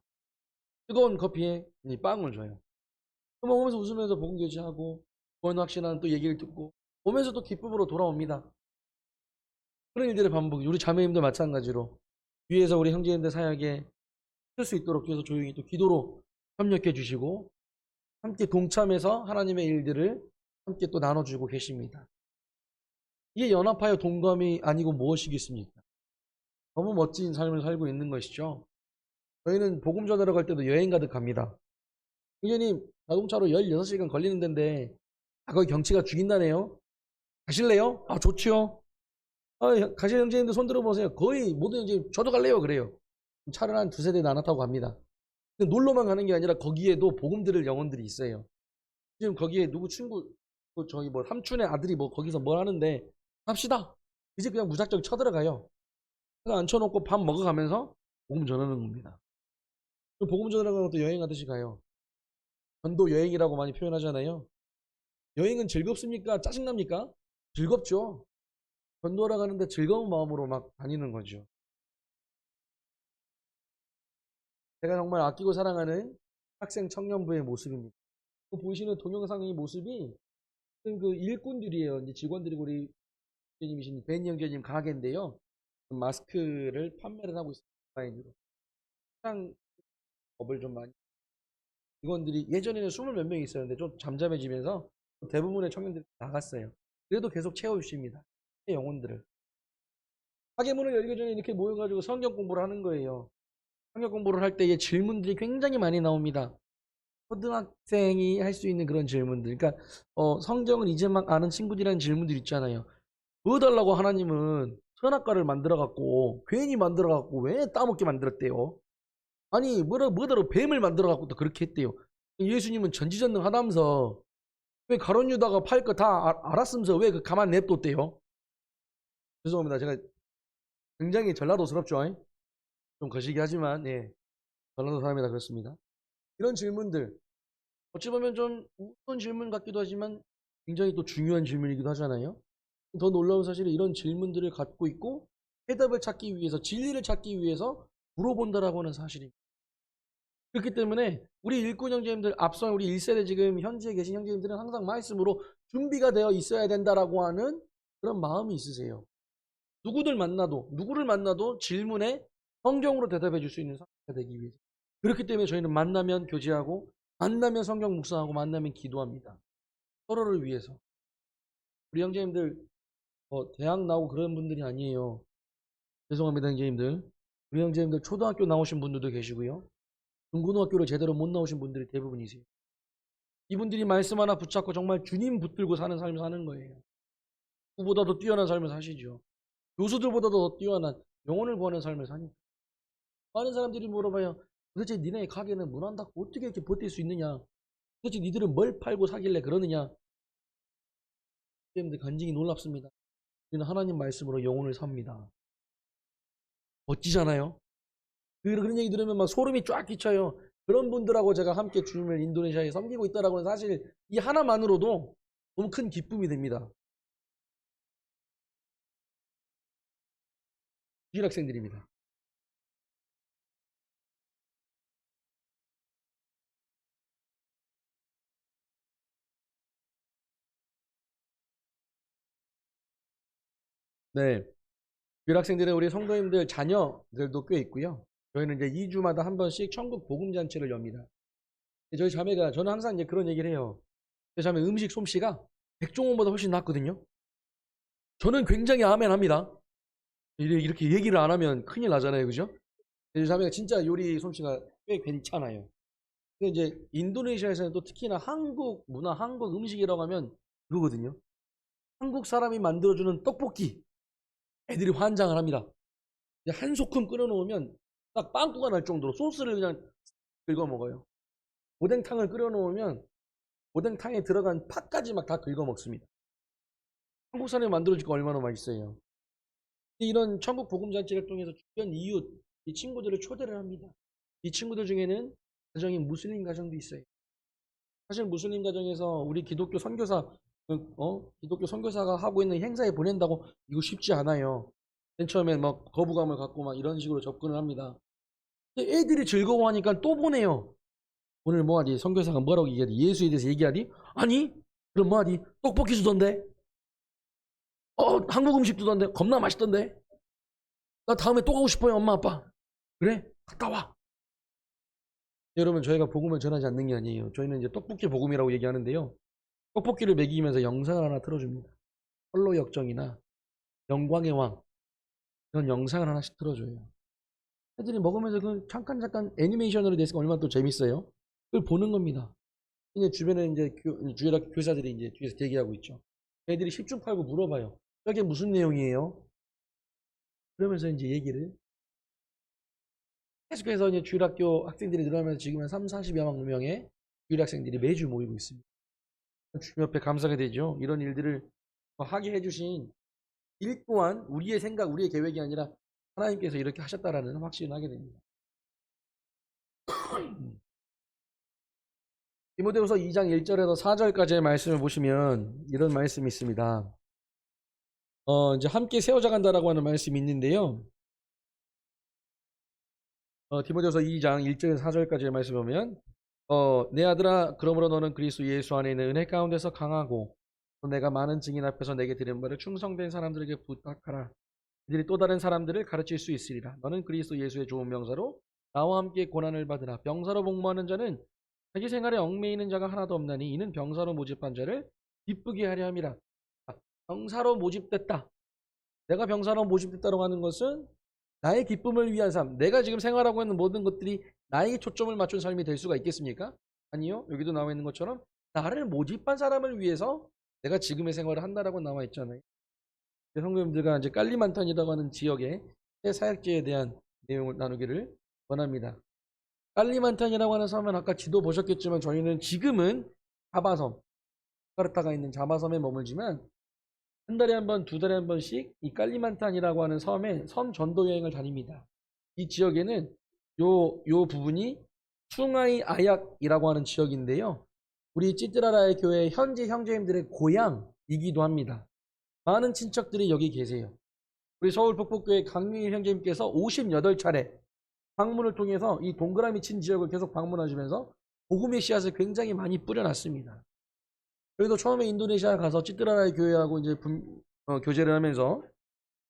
뜨거운 커피에 이 빵을 줘요. 먹으면서 웃으면서 복음 교제하고 구원 확신하는 또 얘기를 듣고 오면서 또 기쁨으로 돌아옵니다. 그런 일들의 반복이 우리 자매님들 마찬가지로 위에서 우리 형제님들 사역에 쓸 수 있도록 위해서 조용히 또 기도로 협력해 주시고 함께 동참해서 하나님의 일들을 함께 또 나눠주고 계십니다. 이게 연합하여 동감이 아니고 무엇이겠습니까? 너무 멋진 삶을 살고 있는 것이죠. 저희는 복음 전하러 갈 때도 여행 가듯 갑니다. 형제님 자동차로 16시간 걸리는 데인데 거기 경치가 죽인다네요. 가실래요? 좋지요. 가실 형제님들 손 들어보세요. 거의 모든 형제님 저도 갈래요 그래요. 차를 한 2세대 나눠 타고 갑니다. 놀러만 가는 게 아니라 거기에도 복음 들을 영혼들이 있어요. 지금 거기에 누구 친구, 저희 뭐 삼촌의 아들이 뭐 거기서 뭘 하는데 합시다. 이제 그냥 무작정 쳐들어가요. 그냥 앉혀놓고 밥 먹어가면서 복음 전하는 겁니다. 복음 전하는 것도 여행 하듯이 가요. 전도 여행이라고 많이 표현하잖아요. 여행은 즐겁습니까? 짜증납니까? 즐겁죠. 전도하러 가는데 즐거운 마음으로 막 다니는 거죠. 제가 정말 아끼고 사랑하는 학생 청년부의 모습입니다. 보시는 동영상의 모습이 그 일꾼들이에요. 이제 직원들이고 우리 형님이신 벤 형제님 가게인데요. 마스크를 판매를 하고 있습니다. 온라인으로. 항상 업을 좀 많이. 직원들이 예전에는 20몇 명이 있었는데 좀 잠잠해지면서 대부분의 청년들이 나갔어요. 그래도 계속 채워주십니다. 영혼들을. 가게문을 열기 전에 이렇게 모여가지고 성경 공부를 하는 거예요. 성경 공부를 할 때에 질문들이 굉장히 많이 나옵니다. 초등학생이 할 수 있는 그런 질문들. 그러니까 성경을 이제 막 아는 친구들이라는 질문들 있잖아요. 뭐 달라고 하나님은 선악과를 만들어갖고 괜히 만들어갖고 왜 따먹게 만들었대요? 아니 뭐더러 뱀을 만들어갖고 또 그렇게 했대요. 예수님은 전지전능하다면서 왜 가룟 유다가 팔 거 다 알았으면서 왜 그 가만 냅뒀대요? 죄송합니다. 제가 굉장히 전라도스럽죠. 좀 거시기 하지만 예, 전라도 사람이라 그렇습니다. 이런 질문들 어찌 보면 좀 우스운 질문 같기도 하지만 굉장히 또 중요한 질문이기도 하잖아요. 더 놀라운 사실은 이런 질문들을 갖고 있고 해답을 찾기 위해서 진리를 찾기 위해서 물어본다라고 하는 사실입니다. 그렇기 때문에 우리 일꾼 형제님들 앞서 우리 1세대 지금 현지에 계신 형제님들은 항상 말씀으로 준비가 되어 있어야 된다라고 하는 그런 마음이 있으세요. 누구를 만나도 질문에 성경으로 대답해 줄 수 있는 상태가 되기 위해서. 그렇기 때문에 저희는 만나면 교제하고 만나면 성경 묵상하고 만나면 기도합니다. 서로를 위해서. 우리 형제님들 대학 나오고 그런 분들이 아니에요. 죄송합니다, 형제님들. 우리 형제님들 초등학교 나오신 분들도 계시고요. 중고등학교를 제대로 못 나오신 분들이 대부분이세요. 이분들이 말씀 하나 붙잡고 정말 주님 붙들고 사는 삶을 사는 거예요. 누구보다도 뛰어난 삶을 사시죠. 교수들보다도 더 뛰어난 영혼을 구하는 삶을 사니까. 많은 사람들이 물어봐요. 도대체 니네 가게는 문 안 닫고 어떻게 이렇게 버틸 수 있느냐? 도대체 니들은 뭘 팔고 사길래 그러느냐? 여러분들 간증이 놀랍습니다. 우리는 하나님 말씀으로 영혼을 삽니다. 멋지잖아요? 그런 얘기 들으면 막 소름이 쫙 끼쳐요. 그런 분들하고 제가 함께 주님을 인도네시아에 섬기고 있다라고 하는 사실 이 하나만으로도 너무 큰 기쁨이 됩니다. 유학생들입니다. 네. 유학생들은 우리 성도님들 자녀들도 꽤 있고요. 저희는 이제 2주마다 한 번씩 천국 복음잔치를 엽니다. 저희 자매가 저는 항상 이제 그런 얘기를 해요. 저희 자매 음식 솜씨가 백종원보다 훨씬 낫거든요. 저는 굉장히 아멘합니다. 이렇게 얘기를 안 하면 큰일 나잖아요, 그죠? 저희 자매가 진짜 요리 솜씨가 꽤 괜찮아요. 근데 이제 인도네시아에서는 또 특히나 한국 문화, 한국 음식이라고 하면 그거거든요. 한국 사람이 만들어주는 떡볶이. 애들이 환장을 합니다. 한 소끔 끓여놓으면 딱 빵꾸가 날 정도로 소스를 그냥 긁어 먹어요. 오뎅탕을 끓여놓으면 오뎅탕에 들어간 팥까지 막 다 긁어 먹습니다. 한국 사람이 만들어주니까 얼마나 맛있어요. 이런 천국 복음잔치를 통해서 주변 이웃, 이 친구들을 초대를 합니다. 이 친구들 중에는 가정이 무슬림 가정도 있어요. 사실 무슬림 가정에서 우리 기독교 선교사, 기독교 선교사가 하고 있는 행사에 보낸다고 이거 쉽지 않아요. 맨 처음에 막 거부감을 갖고 막 이런 식으로 접근을 합니다. 근데 애들이 즐거워하니까 또 보내요. 오늘 뭐하디? 선교사가 뭐라고 얘기하디? 예수에 대해서 얘기하디? 아니? 그럼 뭐하디? 떡볶이 주던데? 한국 음식 주던데? 겁나 맛있던데? 나 다음에 또 가고 싶어요, 엄마, 아빠. 그래? 갔다 와. 여러분, 저희가 복음을 전하지 않는 게 아니에요. 저희는 이제 떡볶이 복음이라고 얘기하는데요. 떡볶이를 먹이면서 영상을 하나 틀어줍니다. 홀로 역정이나 영광의 왕, 이런 영상을 하나씩 틀어줘요. 애들이 먹으면서 그 잠깐 애니메이션으로 됐으니까 얼마나 또 재밌어요. 그걸 보는 겁니다. 이제 주변에 이제 주일학 교사들이 이제 뒤에서 대기하고 있죠. 애들이 10중 8구 물어봐요. 저게 무슨 내용이에요? 그러면서 이제 얘기를 계속해서 이제 주일학교 학생들이 늘어나면서 지금 한 3, 40여 명의 주일학생들이 매주 모이고 있습니다. 주님 옆에 감사가 되죠. 이런 일들을 하게 해주신 일 또한 우리의 생각, 우리의 계획이 아니라 하나님께서 이렇게 하셨다라는 확신을 하게 됩니다. 디모데후서 2장 1절에서 4절까지의 말씀을 보시면 이런 말씀이 있습니다. 이제 함께 세워져 간다라고 하는 말씀이 있는데요. 디모데후서 2장 1절에서 4절까지의 말씀 보면 내 아들아 그러므로 너는 그리스도 예수 안에 있는 은혜 가운데서 강하고 또 내가 많은 증인 앞에서 내게 들은 바를 충성된 사람들에게 부탁하라. 그들이 또 다른 사람들을 가르칠 수 있으리라. 너는 그리스도 예수의 좋은 명사로 나와 함께 고난을 받으라. 병사로 복무하는 자는 자기 생활에 얽매이는 자가 하나도 없나니 이는 병사로 모집한 자를 기쁘게 하려 함이라. 병사로 모집됐다. 내가 병사로 모집됐다고 하는 것은 나의 기쁨을 위한 삶, 내가 지금 생활하고 있는 모든 것들이 나에게 초점을 맞춘 삶이 될 수가 있겠습니까? 아니요. 여기도 나와 있는 것처럼 나를 모집한 사람을 위해서 내가 지금의 생활을 한다라고 나와 있잖아요. 성도님들과 이제 깔리만탄이라고 하는 지역의 새 사역지에 대한 내용을 나누기를 원합니다. 깔리만탄이라고 하는 섬은 아까 지도 보셨겠지만 저희는 지금은 자바섬, 자카르타가 있는 자바섬에 머물지만 한 달에 한 번, 두 달에 한 번씩 이 깔리만탄이라고 하는 섬에 섬 전도 여행을 다닙니다. 이 지역에는 요 부분이 숭아이 아약이라고 하는 지역인데요. 우리 찌뜨라라의 교회 현지 형제님들의 고향이기도 합니다. 많은 친척들이 여기 계세요. 우리 서울 북북교회 강민일 형제님께서 58차례 방문을 통해서 이 동그라미 친 지역을 계속 방문하시면서 복음의 씨앗을 굉장히 많이 뿌려놨습니다. 저희도 처음에 인도네시아 가서 찌뜨라라의 교회하고 이제 교제를 하면서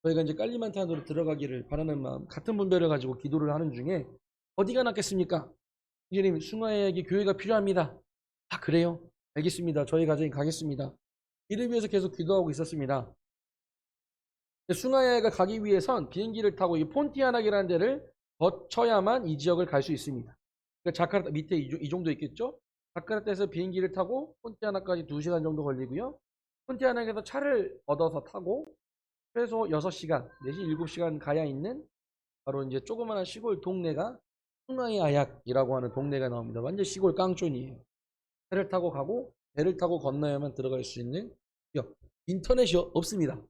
저희가 이제 깔리만탄으로 들어가기를 바라는 마음, 같은 분별을 가지고 기도를 하는 중에 어디가 낫겠습니까? 형제님, 숭아야에게 교회가 필요합니다. 아, 그래요? 알겠습니다. 저희 가정이 가겠습니다. 이를 위해서 계속 기도하고 있었습니다. 숭아야가 가기 위해선 비행기를 타고 이 폰티아나키라는 데를 거쳐야만 이 지역을 갈 수 있습니다. 그러니까 자카르타 밑에 이 정도 있겠죠? 자카르타에서 비행기를 타고 폰티아나까지 2시간 정도 걸리고요. 폰티아나에서 차를 얻어서 타고 최소 6시간, 내지 7시간 가야 있는 바로 이제 조그마한 시골 동네가 숭아이 아약이라고 하는 동네가 나옵니다. 완전 시골 깡촌이에요. 배를 타고 가고 배를 타고 건너야만 들어갈 수 있는 지역. 인터넷이 없습니다.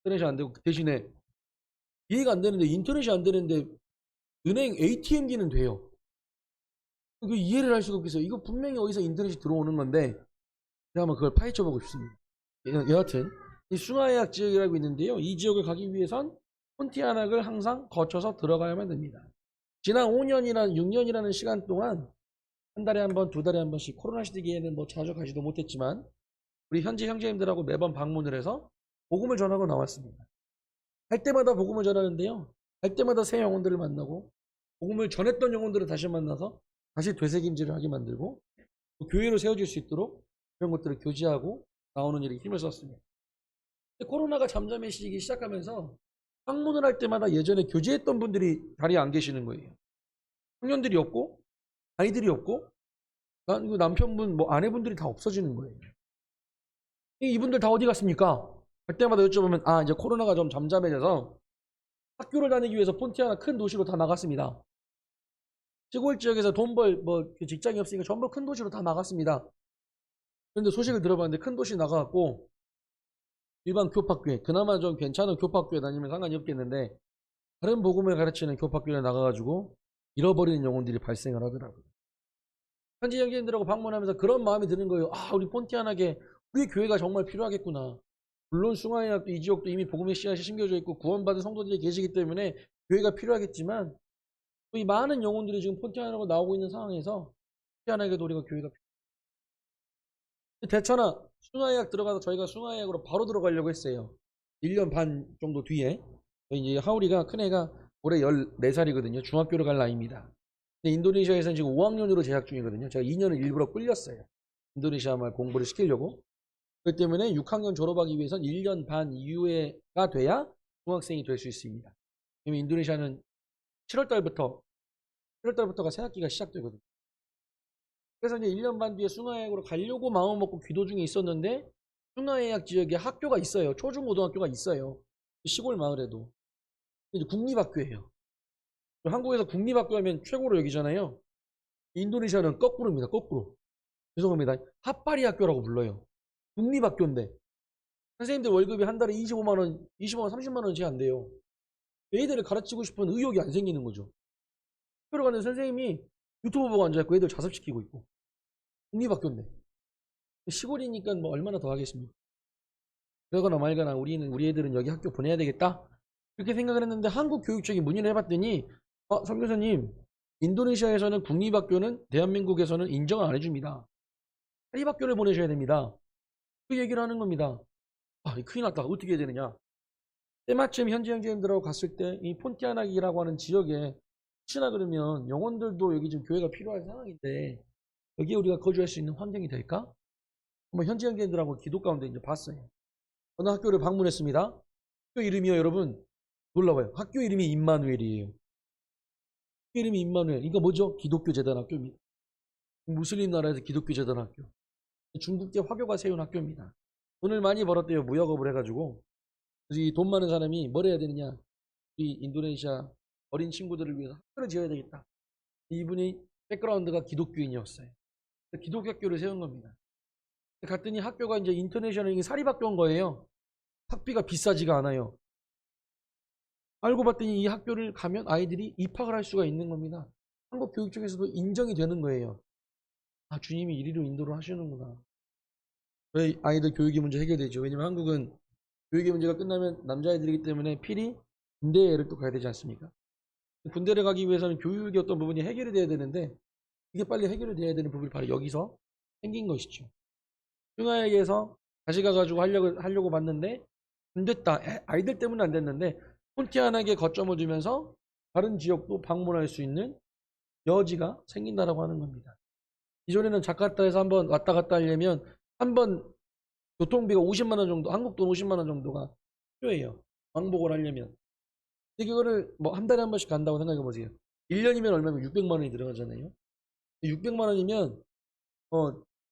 인터넷이 안 되고 대신에 이해가 안 되는데 인터넷이 안 되는데 은행 ATM기는 돼요. 그 이해를 할 수가 없겠어요. 이거 분명히 어디서 인터넷이 들어오는 건데 제가 한번 그걸 파헤쳐보고 싶습니다. 여하튼 이 숭아이악 지역이라고 있는데요. 이 지역을 가기 위해선 폰티아낙을 항상 거쳐서 들어가야만 됩니다. 지난 5년이나 6년이라는 시간 동안 한 달에 한 번, 두 달에 한 번씩 코로나 시기에는 뭐 자주 가지도 못했지만 우리 현지 형제님들하고 매번 방문을 해서 복음을 전하고 나왔습니다. 할 때마다 복음을 전하는데요. 할 때마다 새 영혼들을 만나고 복음을 전했던 영혼들을 다시 만나서 다시 되새김질을 하게 만들고 교회로 세워질 수 있도록 그런 것들을 교제하고 나오는 일에 힘을 썼습니다. 코로나가 잠잠해지기 시작하면서 방문을 할 때마다 예전에 교제했던 분들이 자리에 안 계시는 거예요. 청년들이 없고 아이들이 없고 남편분, 뭐 아내분들이 다 없어지는 거예요. 이분들 다 어디 갔습니까? 할 때마다 여쭤보면 아 이제 코로나가 좀 잠잠해져서 학교를 다니기 위해서 폰티아나 큰 도시로 다 나갔습니다. 시골 지역에서 돈 벌 뭐 직장이 없으니까 전부 큰 도시로 다 나갔습니다. 그런데 소식을 들어봤는데 큰 도시 나가갖고 일반 교파교회 그나마 좀 괜찮은 교파교회 다니면 상관이 없겠는데 다른 복음을 가르치는 교파교회에 나가가지고 잃어버리는 영혼들이 발생을 하더라고요. 현지 형제님들하고 방문하면서 그런 마음이 드는 거예요. 아 우리 폰티아나게 우리 교회가 정말 필요하겠구나. 물론 숭아이락도 이 지역도 이미 복음의 씨앗이 심겨져 있고 구원받은 성도들이 계시기 때문에 교회가 필요하겠지만 이 많은 영혼들이 지금 폰티아나로 나오고 있는 상황에서 폰티아나에게도 우리가 교회가 필요해요. 대처나 숭아이락 들어가서 저희가 숭아이락으로 바로 들어가려고 했어요. 1년 반 정도 뒤에 이제 하울이가 큰애가 올해 14살이거든요. 중학교를 갈 나이입니다. 근데 인도네시아에서는 지금 5학년으로 재학 중이거든요. 제가 2년을 일부러 끌렸어요. 인도네시아 말 공부를 시키려고. 그렇기 때문에 6학년 졸업하기 위해선 1년 반 이후가 돼야 중학생이 될 수 있습니다. 왜냐면 인도네시아는 7월달부터가 새학기가 시작되거든요. 그래서 이제 1년 반 뒤에 숭아이락으로 가려고 마음 먹고 기도 중에 있었는데 숭아이락 지역에 학교가 있어요. 초중고등학교가 있어요. 시골 마을에도. 이제 국립학교예요. 한국에서 국립학교 하면 최고로 여기잖아요. 인도네시아는 거꾸로입니다. 거꾸로. 죄송합니다. 핫바리 학교라고 불러요. 국립학교인데 선생님들 월급이 한 달에 25만 원, 20만 원, 30만 원씩 안 돼요. 애들을 가르치고 싶은 의욕이 안 생기는 거죠. 학교로 가는 선생님이 유튜브 보고 앉아있고 애들 자습시키고 있고 국립학교인데 시골이니까 뭐 얼마나 더 하겠습니까? 그러거나 말거나 우리 애들은 여기 학교 보내야 되겠다 그렇게 생각을 했는데 한국 교육청이 문의를 해봤더니 선 교사님 인도네시아에서는 국립학교는 대한민국에서는 인정을 안 해줍니다. 사립학교를 보내셔야 됩니다. 그 얘기를 하는 겁니다. 큰일 났다. 어떻게 해야 되느냐. 때마침 현지 형제님들하고 갔을 때 이 폰티아나기라고 하는 지역에 혹시나 그러면 영혼들도 여기 지금 교회가 필요한 상황인데 여기에 우리가 거주할 수 있는 환경이 될까? 한번 현지 형제님들하고 기도 가운데 이제 봤어요. 어느 학교를 방문했습니다. 학교 이름이요, 여러분. 놀라워요. 학교 이름이 임마누엘이에요. 학교 이름이 임마누엘. 이거 뭐죠? 기독교 재단 학교입니다. 무슬림 나라에서 기독교 재단 학교. 중국계 화교가 세운 학교입니다. 돈을 많이 벌었대요. 무역업을 해가지고. 그래서 이 돈 많은 사람이 뭘 해야 되느냐. 이 인도네시아 어린 친구들을 위해서 학교를 지어야 되겠다. 이분이 백그라운드가 기독교인이었어요. 기독교 학교를 세운 겁니다. 갔더니 학교가 이제 인터내셔널 사립학교인 거예요. 학비가 비싸지가 않아요. 알고 봤더니 이 학교를 가면 아이들이 입학을 할 수가 있는 겁니다. 한국 교육청에서도 인정이 되는 거예요. 주님이 이리로 인도를 하시는구나. 저희 아이들 교육의 문제 해결되죠. 왜냐면 한국은 교육의 문제가 끝나면 남자아이들이기 때문에 필히 군대를 또 가야 되지 않습니까? 군대를 가기 위해서는 교육의 어떤 부분이 해결이 돼야 되는데 이게 빨리 해결이 돼야 되는 부분이 바로 여기서 생긴 것이죠. 흉아에게서 다시 가가지고 하려고 봤는데 안 됐다. 아이들 때문에 안 됐는데 폰티아나게 거점을 두면서 다른 지역도 방문할 수 있는 여지가 생긴다라고 하는 겁니다. 이전에는 자카르타에서 한번 왔다 갔다 하려면 한번 교통비가 50만 원 정도, 한국 돈 50만 원 정도가 필요해요. 왕복을 하려면. 근데 그거를 뭐 한 달에 한 번씩 간다고 생각해 보세요. 1년이면 얼마면 600만 원이 들어가잖아요. 600만 원이면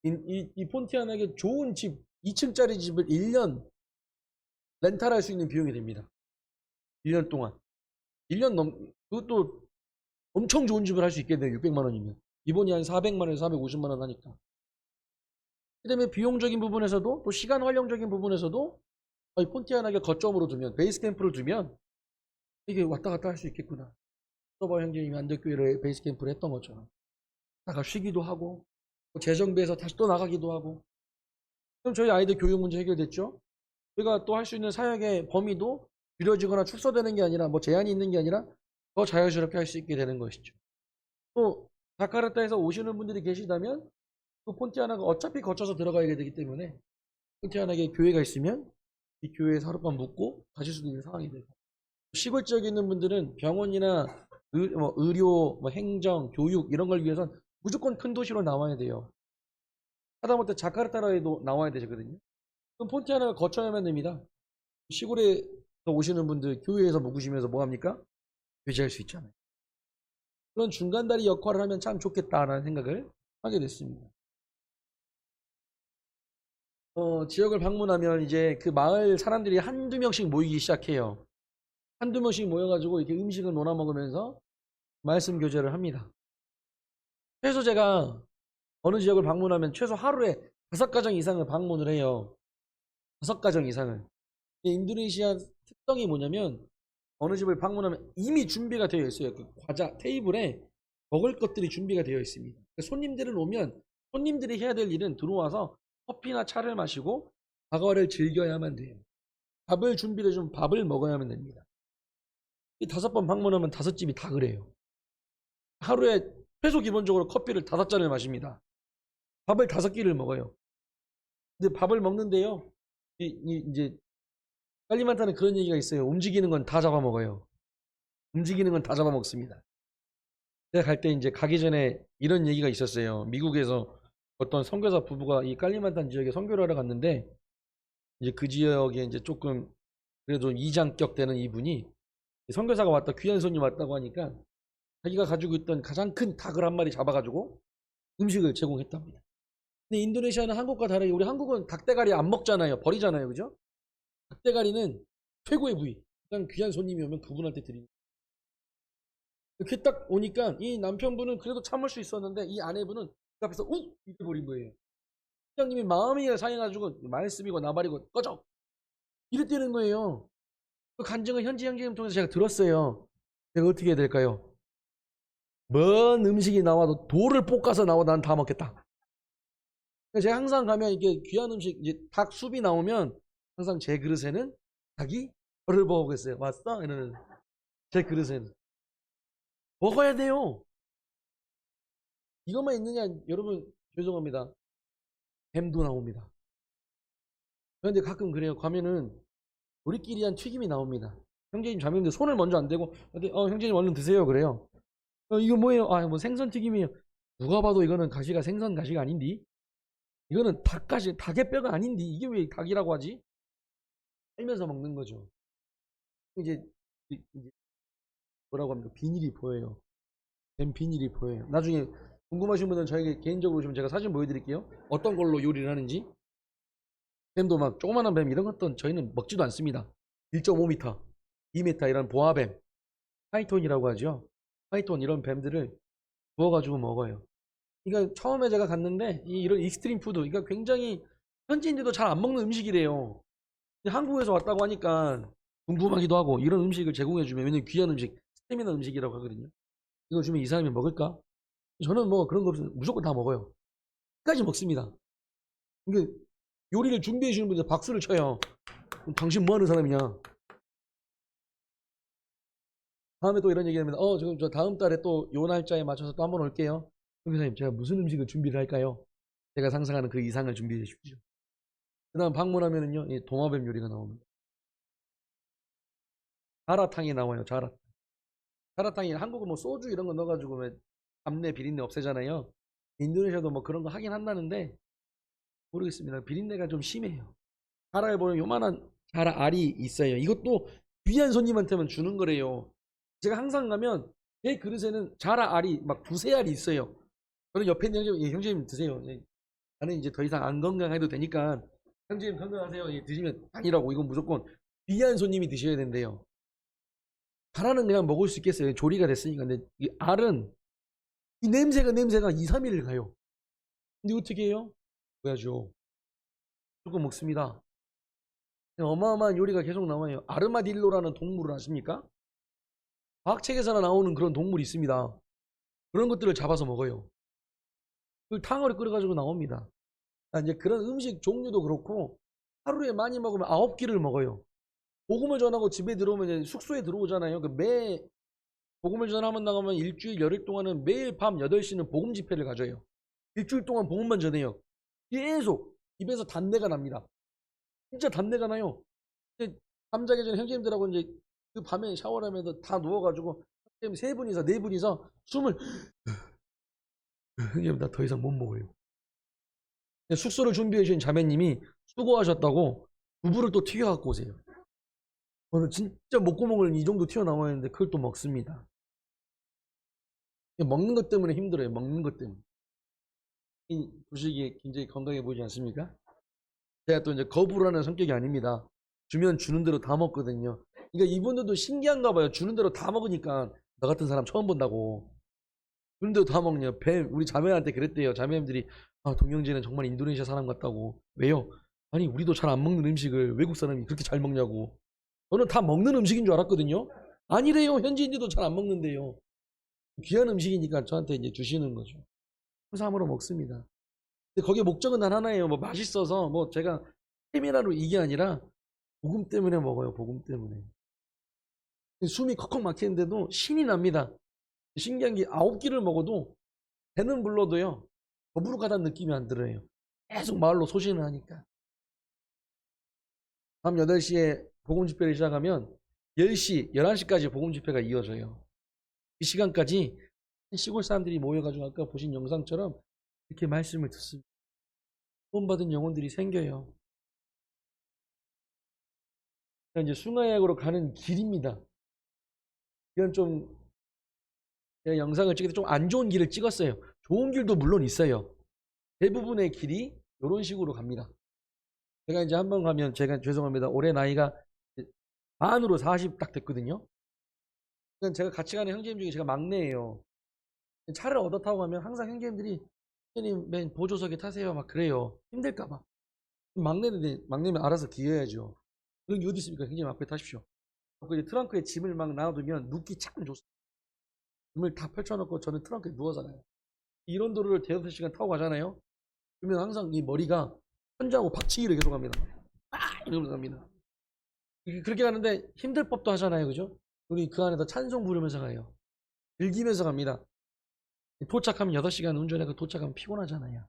이 폰티아나게 좋은 집, 2층짜리 집을 1년 렌탈할 수 있는 비용이 됩니다. 1년 동안. 1년 그것도 엄청 좋은 집을 할 수 있겠네요. 600만 원이면. 기본이 한 400만 원에서 450만 원 하니까. 그 다음에 비용적인 부분에서도 또 시간 활용적인 부분에서도 폰티아나게 거점으로 두면 베이스 캠프를 두면 이게 왔다 갔다 할 수 있겠구나. 서버 형제님이 안덕교회를 베이스 캠프를 했던 것처럼 나가 쉬기도 하고 재정비해서 다시 또 나가기도 하고 그럼 저희 아이들 교육 문제 해결됐죠? 저희가 또 할 수 있는 사역의 범위도 줄여지거나 축소되는 게 아니라 뭐 제한이 있는 게 아니라 더 자연스럽게 할 수 있게 되는 것이죠. 또 자카르타에서 오시는 분들이 계시다면 그 폰티아나가 어차피 거쳐서 들어가야 되기 때문에 폰티아나에 교회가 있으면 이 교회에서 하룻밤 묵고 가실 수도 있는 상황이 되고 시골 지역에 있는 분들은 병원이나 의료, 행정, 교육 이런 걸 위해선 무조건 큰 도시로 나와야 돼요. 하다못해 자카르타라에도 나와야 되거든요. 그럼 폰티아나를 거쳐야만 됩니다. 시골에 오시는 분들 교회에서 묵으시면서 뭐합니까? 교제할 수 있잖아요. 그런 중간다리 역할을 하면 참 좋겠다라는 생각을 하게 됐습니다. 지역을 방문하면 이제 그 마을 사람들이 한두 명씩 모이기 시작해요. 한두 명씩 모여가지고 이렇게 음식을 나눠 먹으면서 말씀 교제를 합니다. 최소 제가 어느 지역을 방문하면 최소 하루에 5가정 이상을 방문을 해요. 5가정 이상을. 인도네시아 특성이 뭐냐면 어느 집을 방문하면 이미 준비가 되어 있어요. 그 과자 테이블에 먹을 것들이 준비가 되어 있습니다. 손님들을 오면 손님들이 해야 될 일은 들어와서 커피나 차를 마시고 다과를 즐겨야만 돼요. 밥을 준비를 좀 밥을 먹어야만 됩니다. 이 5번 방문하면 5집이 다 그래요. 하루에 최소 기본적으로 커피를 5잔을 마십니다. 밥을 5끼를 먹어요. 근데 밥을 먹는데요. 이제 깔리만타는 그런 얘기가 있어요. 움직이는 건 다 잡아먹어요. 움직이는 건 다 잡아먹습니다. 제가 갈 때 이제 가기 전에 이런 얘기가 있었어요. 미국에서 어떤 선교사 부부가 이 깔리만탄 지역에 선교를 하러 갔는데 이제 그 지역에 이제 조금 그래도 이장격 되는 이분이 선교사가 왔다 귀한 손님 왔다고 하니까 자기가 가지고 있던 가장 큰 닭을 한 마리 잡아가지고 음식을 제공했답니다. 근데 인도네시아는 한국과 다르게 우리 한국은 닭대가리 안 먹잖아요. 버리잖아요. 그죠? 닭대가리는 최고의 부위. 일단 귀한 손님이 오면 그분한테 드립니다. 이렇게 딱 오니까 이 남편분은 그래도 참을 수 있었는데 이 아내분은 그 앞에서 욱! 이래 버린 거예요. 회장님이 마음이 상해가지고 말씀이고 나발이고 꺼져! 이랬다는 거예요. 그 간증을 현지 형제님 통해서 제가 들었어요. 제가 어떻게 해야 될까요? 뭔 음식이 나와도 돌을 볶아서 나와 난 다 먹겠다. 제가 항상 가면 이게 귀한 음식, 이제 닭 수비 나오면 항상 제 그릇에는 닭이 저를 보고 있어요. 왔어? 이러는 제 그릇에는 먹어야 돼요. 이것만 있느냐? 여러분 죄송합니다. 뱀도 나옵니다. 그런데 가끔 그래요. 가면은 우리끼리 한 튀김이 나옵니다. 형제님 자매님들 손을 먼저 안 대고 형제님 얼른 드세요 그래요. 이거 뭐예요? 아, 뭐 생선 튀김이에요. 누가 봐도 이거는 가시가 생선 가시가 아닌디? 이거는 닭가시, 닭의 뼈가 아닌디? 이게 왜 닭이라고 하지? 살면서 먹는 거죠. 이제 뭐라고 합니까? 비닐이 보여요. 뱀 비닐이 보여요. 나중에 궁금하신 분들은 저에게 개인적으로 오시면 제가 사진 보여드릴게요. 어떤 걸로 요리를 하는지. 뱀도 막 조그만한 뱀 이런 것도 저희는 먹지도 않습니다. 1.5m, 2m 이런 보아뱀, 파이톤이라고 하죠. 파이톤 이런 뱀들을 구워가지고 먹어요. 그러니까 처음에 제가 갔는데 이런 익스트림 푸드, 그러니까 굉장히 현지인들도 잘 안 먹는 음식이래요. 근데 한국에서 왔다고 하니까 궁금하기도 하고 이런 음식을 제공해주면 왜냐면 귀한 음식, 스테미나 음식이라고 하거든요. 이거 주면 이 사람이 먹을까? 저는 뭐 그런 거 없어요. 무조건 다 먹어요. 끝까지 먹습니다. 이게 요리를 준비해 주는 분들 박수를 쳐요. 당신 뭐 하는 사람이냐? 다음에 또 이런 얘기 합니다. 지금 저 다음 달에 또 요 날짜에 맞춰서 또 한번 올게요. 선생님, 제가 무슨 음식을 준비를 할까요? 제가 상상하는 그 이상을 준비해 주십시오. 그 다음 방문하면은요, 이 도마뱀 요리가 나옵니다. 자라탕이 나와요, 자라탕. 자라탕이 한국은 뭐 소주 이런 거 넣어가지고 왜 잡내, 비린내 없애잖아요. 인도네시아도 뭐 그런 거 하긴 한다는데, 모르겠습니다. 비린내가 좀 심해요. 자라에 보면 요만한 자라 알이 있어요. 이것도 귀한 손님한테만 주는 거래요. 제가 항상 가면 제 그릇에는 자라 알이 막 두세 알이 있어요. 저는 옆에 있는 형제님, 형제님 드세요. 나는 이제 더 이상 안 건강해도 되니까 형제님 건강하세요. 드시면 아니라고. 이건 무조건 귀한 손님이 드셔야 된대요. 자라는 그냥 먹을 수 있겠어요. 조리가 됐으니까. 근데 이 알은 이 냄새가 2, 3일을 가요. 근데 어떻게 해요? 뭐야죠? 조금 먹습니다. 어마어마한 요리가 계속 나와요. 아르마딜로라는 동물을 아십니까? 과학책에서나 나오는 그런 동물이 있습니다. 그런 것들을 잡아서 먹어요. 그 탕을 끓여가지고 나옵니다. 이제 그런 음식 종류도 그렇고 하루에 많이 먹으면 9끼를 먹어요. 복음을 전하고 집에 들어오면 이제 숙소에 들어오잖아요. 매 복음을 전하면 나가면 일주일 열흘 동안은 매일 밤 8시는 복음 집회를 가져요. 일주일 동안 복음만 전해요. 계속 입에서 단내가 납니다. 진짜 단내가 나요. 이제 잠자기 전에 형제님들하고 이제 그 밤에 샤워를 하면서 다 누워가지고 형제님 세 분이서 네 분이서 숨을 형제님 나 더 이상 못 먹어요. 숙소를 준비해 주신 자매님이 수고하셨다고 두부를 또 튀겨갖고 오세요. 저는 진짜 목구멍을 이 정도 튀어나와야 되는데 그걸 또 먹습니다. 먹는 것 때문에 힘들어요. 먹는 것 때문에. 이 보시기에 굉장히 건강해 보이지 않습니까? 제가 또 이제 거부를 하는 성격이 아닙니다. 주면 주는 대로 다 먹거든요. 그러니까 이분들도 신기한가 봐요. 주는 대로 다 먹으니까 너 같은 사람 처음 본다고. 주는 대로 다 먹냐. 우리 자매한테 그랬대요. 자매님들이 동영재는 정말 인도네시아 사람 같다고. 왜요? 아니 우리도 잘 안 먹는 음식을 외국 사람이 그렇게 잘 먹냐고. 저는 다 먹는 음식인 줄 알았거든요. 아니래요. 현지인들도 잘 안 먹는데요. 귀한 음식이니까 저한테 이제 주시는 거죠. 해삼으로 먹습니다. 근데 거기에 목적은 단 하나예요. 뭐 맛있어서 뭐 제가 세미나로 이게 아니라 복음 때문에 먹어요. 복음 때문에. 숨이 컥컥 막히는데도 신이 납니다. 신기한 게 9끼를 먹어도 배는 불러도요. 더부룩하다는 느낌이 안 들어요. 계속 마을로 소신을 하니까. 밤 8시에 복음 집회를 시작하면 10시, 11시까지 복음 집회가 이어져요. 이 시간까지 시골 사람들이 모여가지고 아까 보신 영상처럼 이렇게 말씀을 듣습니다. 구원받은 영혼들이 생겨요. 이제 숭아약으로 가는 길입니다. 이건 좀 제가 영상을 찍을 때 좀 안 좋은 길을 찍었어요. 좋은 길도 물론 있어요. 대부분의 길이 이런 식으로 갑니다. 제가 이제 한번 가면 제가 죄송합니다. 올해 나이가 만으로 40 딱 됐거든요. 제가 같이 가는 형제님 중에 제가 막내예요. 차를 얻어 타고 가면 항상 형제님들이 선생님 맨 보조석에 타세요. 막 그래요. 힘들까봐. 막내면 알아서 기어야죠. 그런 게 어디 있습니까? 굉장히 앞에 타십시오. 그 이제 트렁크에 짐을 막 놔두면 눕기 참 좋습니다. 짐을 다 펼쳐놓고 저는 트렁크에 누워서 가요. 이런 도로를 대여섯 시간 타고 가잖아요. 그러면 항상 이 머리가 현자하고 박치기를 계속 합니다. 이러면서 갑니다. 그렇게 가는데 힘들 법도 하잖아요. 그죠? 우리 그 안에서 찬송 부르면서 가요. 즐기면서 갑니다. 도착하면 8시간 운전해서 도착하면 피곤하잖아요.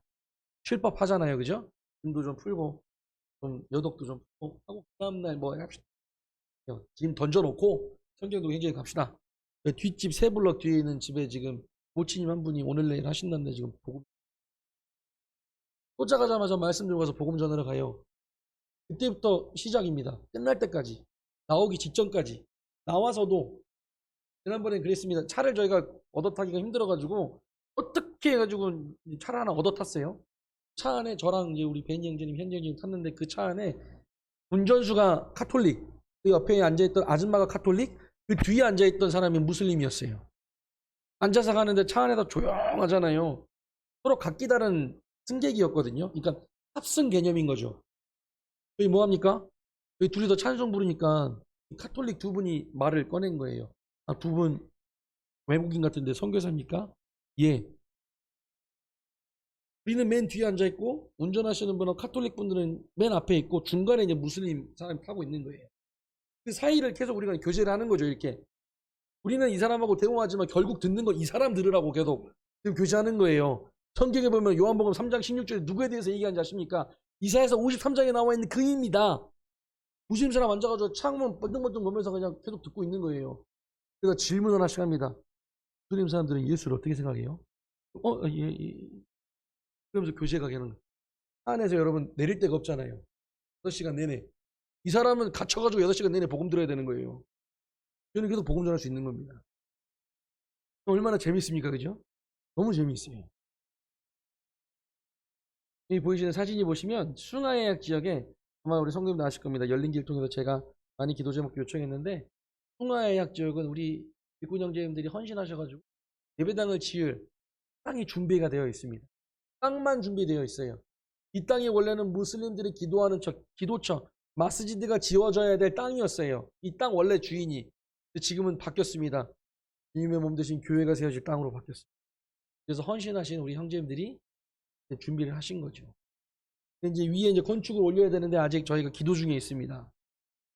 쉴 법 하잖아요. 그죠? 힘도 좀 풀고, 좀 여독도 좀 풀고 하고, 그 다음날 뭐 합시다. 짐 던져놓고 성경도 굉장히 갑시다. 뒷집 세 블럭 뒤에 있는 집에 지금 모치님 한 분이 오늘 내일 하신다는데 지금 복음 쫓아가자마자 말씀 들고 가서 복음 전하러 가요. 그때부터 시작입니다. 끝날 때까지 나오기 직전까지 나와서도 지난번에 그랬습니다. 차를 저희가 얻어 타기가 힘들어가지고 어떻게 해가지고 차를 하나 얻어 탔어요. 차 안에 저랑 이제 우리 베니 형제님, 현재 형제님 탔는데 그 차 안에 운전수가 카톨릭, 그 옆에 앉아있던 아줌마가 카톨릭, 그 뒤에 앉아있던 사람이 무슬림이었어요. 앉아서 가는데 차 안에서 조용하잖아요. 서로 각기 다른 승객이었거든요. 그러니까 탑승 개념인 거죠. 여기 뭐합니까? 여기 둘이 더 찬송 부르니까 카톨릭 두 분이 말을 꺼낸 거예요. 아, 두 분 외국인 같은데 선교사입니까? 예. 우리는 맨 뒤에 앉아있고 운전하시는 분은 카톨릭 분들은 맨 앞에 있고 중간에 이제 무슬림 사람이 타고 있는 거예요. 그 사이를 계속 우리가 교제를 하는 거죠. 이렇게 우리는 이 사람하고 대화하지만 결국 듣는 건 이 사람 들으라고 계속 지금 교제하는 거예요. 성경에 보면 요한복음 3장 16절에 누구에 대해서 얘기하는지 아십니까? 이사야서 53장에 나와 있는 그입니다. 무슬림 사람 앉아가지고 창문 번쩍번쩍 보면서 그냥 계속 듣고 있는 거예요. 그래서 질문 하나씩 합니다. 무슬림 사람들은 예수를 어떻게 생각해요? 예. 그러면서 교제가 되는 거예요. 안에서 여러분 내릴 데가 없잖아요. 6시간 내내. 이 사람은 갇혀가지고 6시간 내내 복음 들어야 되는 거예요. 저는 계속 복음 전할 수 있는 겁니다. 얼마나 재밌습니까? 그죠? 너무 재미있어요. 여기 보이시는 사진이 보시면 숭하해역 지역에 아마 우리 성도님도 아실 겁니다. 열린길 통해서 제가 많이 기도 제목 요청했는데 숭하해역 지역은 우리 일꾼 형제님들이 헌신하셔가지고 예배당을 지을 땅이 준비가 되어 있습니다. 땅만 준비되어 있어요. 이 땅이 원래는 무슬림들이 기도하는 기도처, 마스지드가 지어져야 될 땅이었어요. 이 땅 원래 주인이. 지금은 바뀌었습니다. 주님의 몸 대신 교회가 세워질 땅으로 바뀌었습니다. 그래서 헌신하신 우리 형제님들이 준비를 하신 거죠. 이제 위에 이제 건축을 올려야 되는데 아직 저희가 기도 중에 있습니다.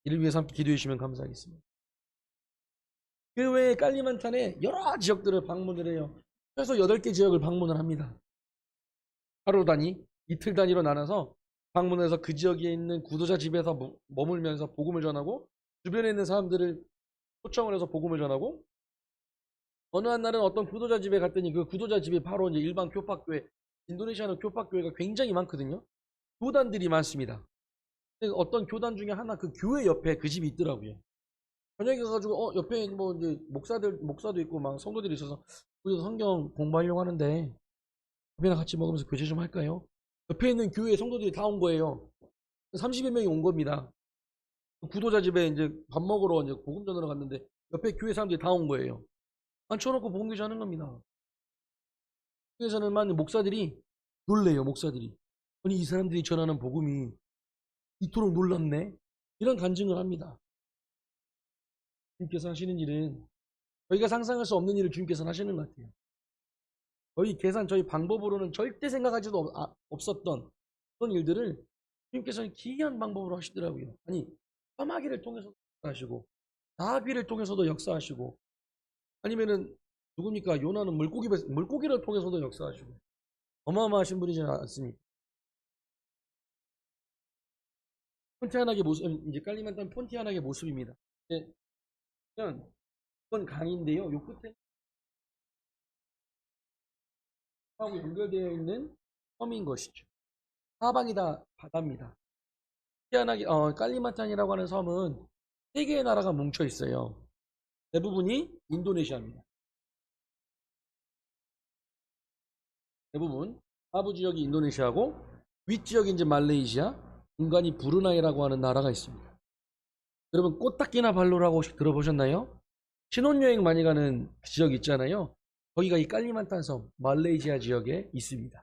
이를 위해서 함께 기도해 주시면 감사하겠습니다. 그 외에 깔리만탄에 여러 지역들을 방문을 해요. 최소 8개 지역을 방문을 합니다. 하루 단위, 이틀 단위로 나눠서 방문해서 그 지역에 있는 구도자 집에서 머물면서 복음을 전하고 주변에 있는 사람들을 초청을 해서 복음을 전하고 어느 한 날은 어떤 구도자 집에 갔더니 그 구도자 집이 바로 이제 일반 교파교회, 인도네시아는 교파교회가 굉장히 많거든요. 교단들이 많습니다. 어떤 교단 중에 하나 그 교회 옆에 그 집이 있더라고요. 저녁에 가가지고 옆에 뭐 이제 목사도 있고 막 성도들이 있어서 우리도 성경 공부하려고 하는데 밥이나 같이 먹으면서 교제 좀 할까요? 옆에 있는 교회 성도들이 다 온 거예요. 30여 명이 온 겁니다. 구도자 집에 이제 밥 먹으러 이제 복음 전하러 갔는데 옆에 교회 사람들이 다 온 거예요. 앉혀놓고 복음 교제하는 겁니다. 교회에서는 많은 목사들이 놀래요. 목사들이. 아니 이 사람들이 전하는 복음이 이토록 놀랍네. 이런 간증을 합니다. 주님께서 하시는 일은 저희가 상상할 수 없는 일을 주님께서 하시는 것 같아요. 저희 방법으로는 절대 생각하지도 없었던 그런 일들을 주님께서는 기이한 방법으로 하시더라고요. 아니 사마귀를 통해서도 역사하시고 나귀를 통해서도 역사하시고 아니면은 누굽니까? 요나는 물고기를 통해서도 역사하시고 어마어마하신 분이지 않습니까? 폰티아나의 모습, 이제 깔리만탄 폰티아나의 모습입니다. 이건 강인데요. 요 끝에 하고 연결되어 있는 섬인 것이죠. 사방이 다 바다입니다. 깔리만탄이라고 하는 섬은 3개의 나라가 뭉쳐 있어요. 대부분이 인도네시아입니다. 대부분 하부 지역이 인도네시아고 윗지역이 이제 말레이시아, 중간이 브루나이라고 하는 나라가 있습니다. 여러분 코타키나발루라고 혹시 들어보셨나요? 신혼여행 많이 가는 지역 있잖아요. 거기가 이 깔리만탄 섬, 말레이시아 지역에 있습니다.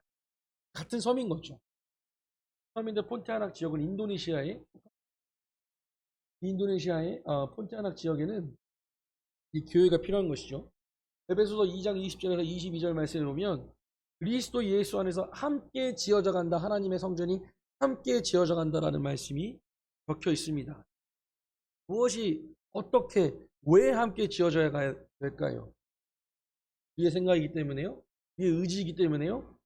같은 섬인 거죠. 섬인데 폰티아낙 지역은 인도네시아의 폰티아낙 지역에는 이 교회가 필요한 것이죠. 에베소서 2장 20절에서 22절 말씀을 보면 그리스도 예수 안에서 함께 지어져 간다. 하나님의 성전이 함께 지어져 간다라는 말씀이 적혀 있습니다. 무엇이 어떻게 왜 함께 지어져야 될까요? 우리의 생각이기 때문에요? 우리의 의지이기 때문에요?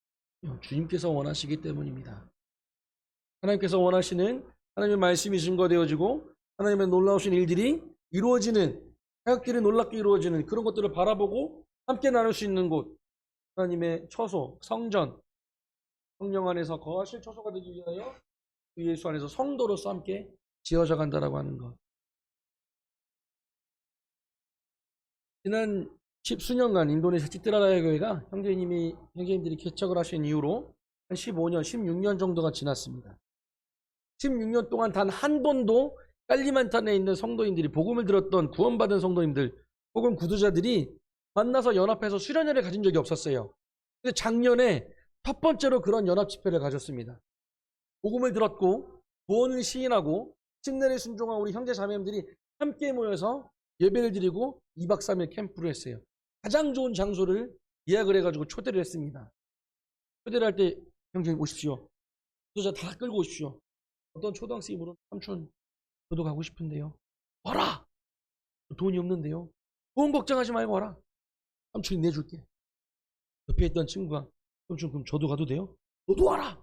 주님께서 원하시기 때문입니다. 하나님께서 원하시는 하나님의 말씀이 증거되어지고 하나님의 놀라우신 일들이 이루어지는 사역들이 놀랍게 이루어지는 그런 것들을 바라보고 함께 나눌 수 있는 곳 하나님의 처소, 성전 성령 안에서 거하실 처소가 되기 위하여 그 예수 안에서 성도로서 함께 지어져 간다라고 하는 것. 지난 10수년간 인도네시아 치트라라야 교회가 형제님들이 개척을 하신 이후로 한 15년, 16년 정도가 지났습니다. 16년 동안 단 한 번도 깔리만탄에 있는 성도님들이 복음을 들었던 구원받은 성도님들 혹은 구두자들이 만나서 연합해서 수련회를 가진 적이 없었어요. 근데 작년에 첫 번째로 그런 연합 집회를 가졌습니다. 복음을 들었고 구원을 시인하고 침례를 순종한 우리 형제 자매님들이 함께 모여서 예배를 드리고 2박 3일 캠프를 했어요. 가장 좋은 장소를 예약을 해가지고 초대를 했습니다. 초대를 할 때 형제님 오십시오. 구두자 다 끌고 오십시오. 어떤 초등학생이 물은 삼촌 저도 가고 싶은데요. 와라! 돈이 없는데요. 돈 걱정하지 말고 와라. 삼촌이 내줄게. 옆에 있던 친구가 삼촌 그럼 저도 가도 돼요? 너도 와라.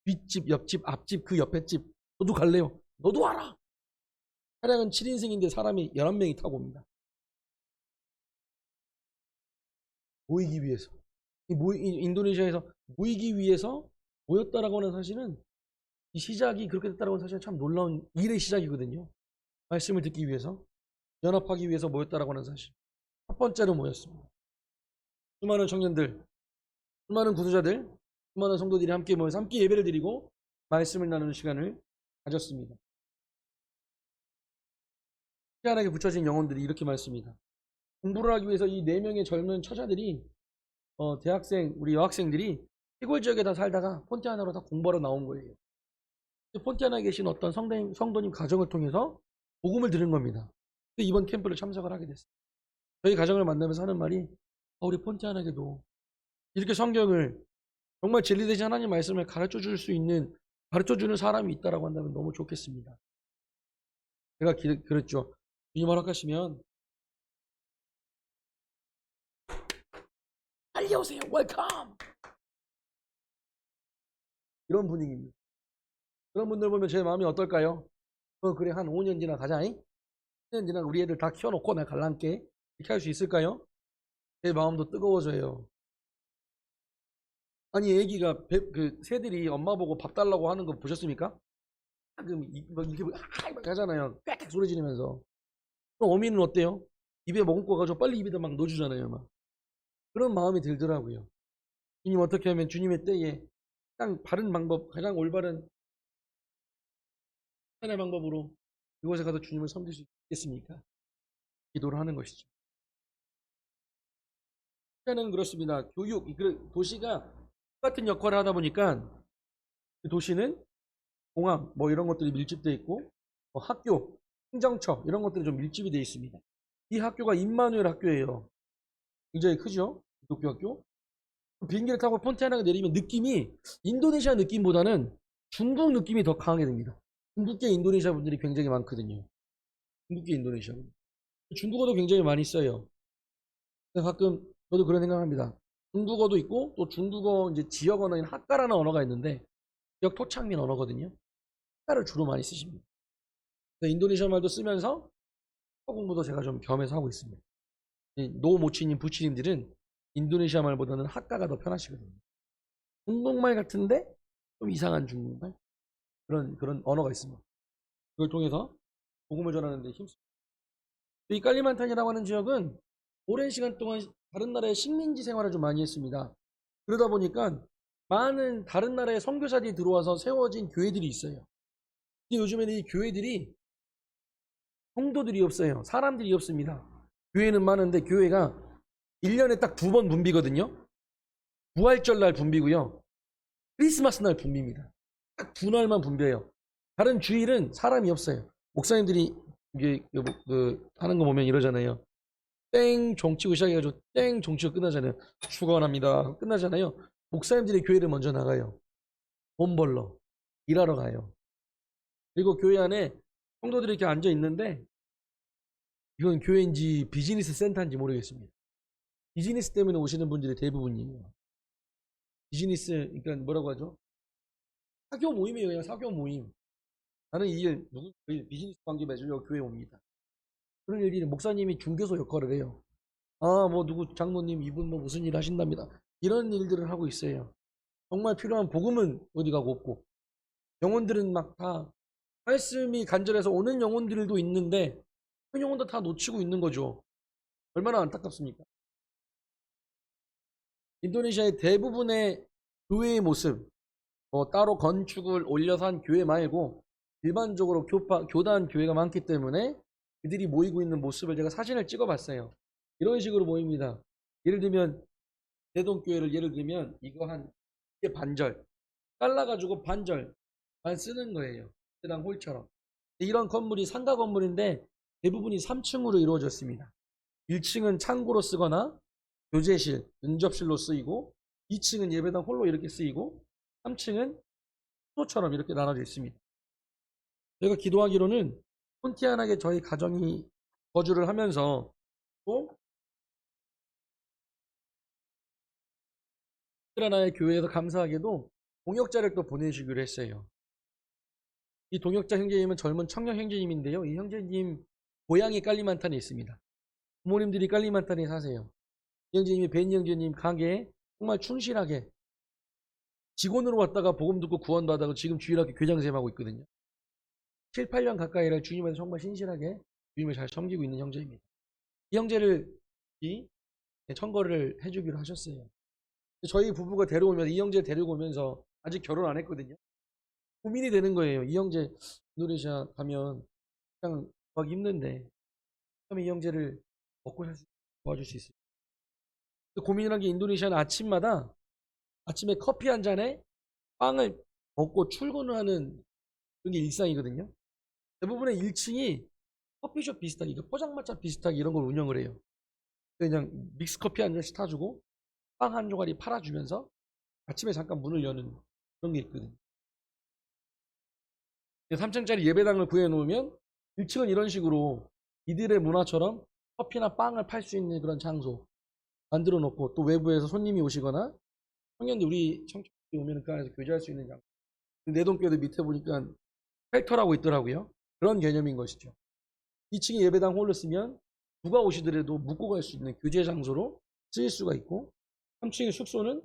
윗집, 옆집, 앞집, 그 옆에 집 너도 갈래요? 너도 와라. 차량은 7인승인데 사람이 11명이 타고 옵니다. 모이기 위해서. 인도네시아에서 모이기 위해서 모였다라고 하는 사실은 이 시작이 그렇게 됐다라고 하는 사실은 참 놀라운 일의 시작이거든요. 말씀을 듣기 위해서 연합하기 위해서 모였다라고 하는 사실. 첫 번째로 모였습니다. 수많은 청년들, 수많은 구두자들, 수많은 성도들이 함께 모여서 함께 예배를 드리고 말씀을 나누는 시간을 가졌습니다. 희한하게 붙여진 영혼들이 이렇게 말씀입니다. 공부를 하기 위해서 이 4명의 젊은 처자들이 대학생, 우리 여학생들이 시골 지역에 다 살다가 폰티아나로 다 공부하러 나온 거예요. 폰티아나에 계신 어떤 성도님 가정을 통해서 복음을 들은 겁니다. 이번 캠프를 참석을 하게 됐어요. 저희 가정을 만나면서 하는 말이 우리 폰티아나에게도 이렇게 성경을 정말 진리되신 하나님 말씀을 가르쳐주는 사람이 있다라고 한다면 너무 좋겠습니다. 제가 그랬죠. 주님 허락하시면 빨리 오세요. 웰컴. 이런 분위기입니다. 그런 분들 보면 제 마음이 어떨까요? 그래 한 5년 지나 가자. 5년 지나 우리 애들 다 키워놓고 내가 갈란게 이렇게 할 수 있을까요? 제 마음도 뜨거워져요. 아니 애기가 새들이 엄마 보고 밥 달라고 하는 거 보셨습니까? 그럼 이렇게 막 하잖아요. 꽥꽥 소리 지르면서. 그럼 어미는 어때요? 입에 먹을 거 가지고 빨리 입에다 막 넣어주잖아요. 막. 그런 마음이 들더라고요. 주님 어떻게 하면 주님의 때에 가장 바른 방법, 가장 올바른 하나의 방법으로 이곳에 가서 주님을 섬길 수 있겠습니까? 기도를 하는 것이죠. 시간은 그렇습니다. 교육, 도시가 똑같은 역할을 하다 보니까 그 도시는 공항, 이런 것들이 밀집되어 있고 학교, 행정처 이런 것들이 좀 밀집이 되어 있습니다. 이 학교가 임마누엘 학교예요. 굉장히 크죠? 기독교 학교. 비행기를 타고 폰티아나에 내리면 느낌이 인도네시아 느낌보다는 중국 느낌이 더 강하게 됩니다. 중국계 인도네시아 분들이 굉장히 많거든요. 중국계 인도네시아 분들. 중국어도 굉장히 많이 써요. 가끔 저도 그런 생각합니다. 중국어도 있고 또 중국어 이제 지역 언어인 학가라는 언어가 있는데 지역 토착민 언어거든요. 학가를 주로 많이 쓰십니다. 인도네시아 말도 쓰면서 공부도 제가 좀 겸해서 하고 있습니다. 노모치님, 부치님들은 인도네시아 말보다는 학가가 더 편하시거든요. 중국말 같은데 좀 이상한 중국말 그런 언어가 있습니다. 그걸 통해서 복음을 전하는 데 힘씁니다. 이 깔리만탄이라고 하는 지역은 오랜 시간 동안 다른 나라의 식민지 생활을 좀 많이 했습니다. 그러다 보니까 많은 다른 나라의 선교사들이 들어와서 세워진 교회들이 있어요. 근데 요즘에는 이 교회들이 성도들이 없어요. 사람들이 없습니다. 교회는 많은데 교회가 1년에 딱 2번 분비거든요. 부활절 날 분비고요. 크리스마스 날 붐빕니다. 딱 두 날만 붐벼요. 다른 주일은 사람이 없어요. 목사님들이 이게 하는 거 보면 이러잖아요. 땡 종치고 시작해가지고 땡 종치고 끝나잖아요. 축원합니다. 끝나잖아요. 목사님들이 교회를 먼저 나가요. 돈 벌러 일하러 가요. 그리고 교회 안에 성도들이 이렇게 앉아 있는데 이건 교회인지 비즈니스 센터인지 모르겠습니다. 비즈니스 때문에 오시는 분들이 대부분이에요. 비즈니스 그러니까 뭐라고 하죠? 사교 모임이에요. 그냥 사교 모임. 나는 이 일 누구 비즈니스 관계 맺으려고 교회 옵니다. 그런 일이 목사님이 중개소 역할을 해요. 아, 뭐 누구 장로님 이분 뭐 무슨 일 하신답니다. 이런 일들을 하고 있어요. 정말 필요한 복음은 어디 가고 없고 영혼들은 막 다 말씀이 간절해서 오는 영혼들도 있는데 그 영혼도 다 놓치고 있는 거죠. 얼마나 안타깝습니까? 인도네시아의 대부분의 교회의 모습, 따로 건축을 올려서 한 교회 말고 일반적으로 교단 교회가 많기 때문에 그들이 모이고 있는 모습을 제가 사진을 찍어봤어요. 이런 식으로 모입니다. 예를 들면 대동교회를 예를 들면 이거 한 이게 반절 잘라가지고 반절만 쓰는 거예요. 그냥 홀처럼. 이런 건물이 상가 건물인데 대부분이 3층으로 이루어졌습니다. 1층은 창고로 쓰거나 교제실, 응접실로 쓰이고 2층은 예배당 홀로 이렇게 쓰이고 3층은 수도처럼 이렇게 나눠져 있습니다. 저희가 기도하기로는 혼티안하게 저희 가정이 거주를 하면서 또 하나의 교회에서 감사하게도 동역자를 또 보내주기로 했어요. 이 동역자 형제님은 젊은 청년 형제님인데요. 이 형제님 고향이 깔리만탄에 있습니다. 부모님들이 깔리만탄에 사세요. 이 형제님이 벤 형제님 가게에 정말 충실하게 직원으로 왔다가 복음 듣고 구원받아서 지금 주일학교 교장선생님하고 있거든요. 7, 8년 가까이를 주님한테 정말 신실하게 주님을 잘 섬기고 있는 형제입니다. 이 형제를 청거를 해주기로 하셨어요. 저희 부부가 데려오면 이 형제 데리고 오면서 아직 결혼 안 했거든요. 고민이 되는 거예요. 이 형제 인도네시아 가면 그냥 구하기 힘든데 그러면 이 형제를 먹고 살 수 도와줄 수 있어요. 고민이란 게 인도네시아는 아침마다 아침에 커피 한 잔에 빵을 먹고 출근을 하는 그런 게 일상이거든요. 대부분의 1층이 커피숍 비슷하게 포장마차 비슷하게 이런 걸 운영을 해요. 그냥 믹스 커피 한 잔씩 타주고 빵 한 조각이 팔아주면서 아침에 잠깐 문을 여는 그런 게 있거든요. 3층짜리 예배당을 구해놓으면 1층은 이런 식으로 이들의 문화처럼 커피나 빵을 팔 수 있는 그런 장소 만들어 놓고 또 외부에서 손님이 오시거나 청년들 우리 청년들이 오면 그 안에서 교제할 수 있는 장소. 내동교도 밑에 보니까 펠터라고 있더라고요. 그런 개념인 것이죠. 2층에 예배당 홀을 쓰면 누가 오시더라도 묵고 갈 수 있는 교제 장소로 쓰일 수가 있고 3층의 숙소는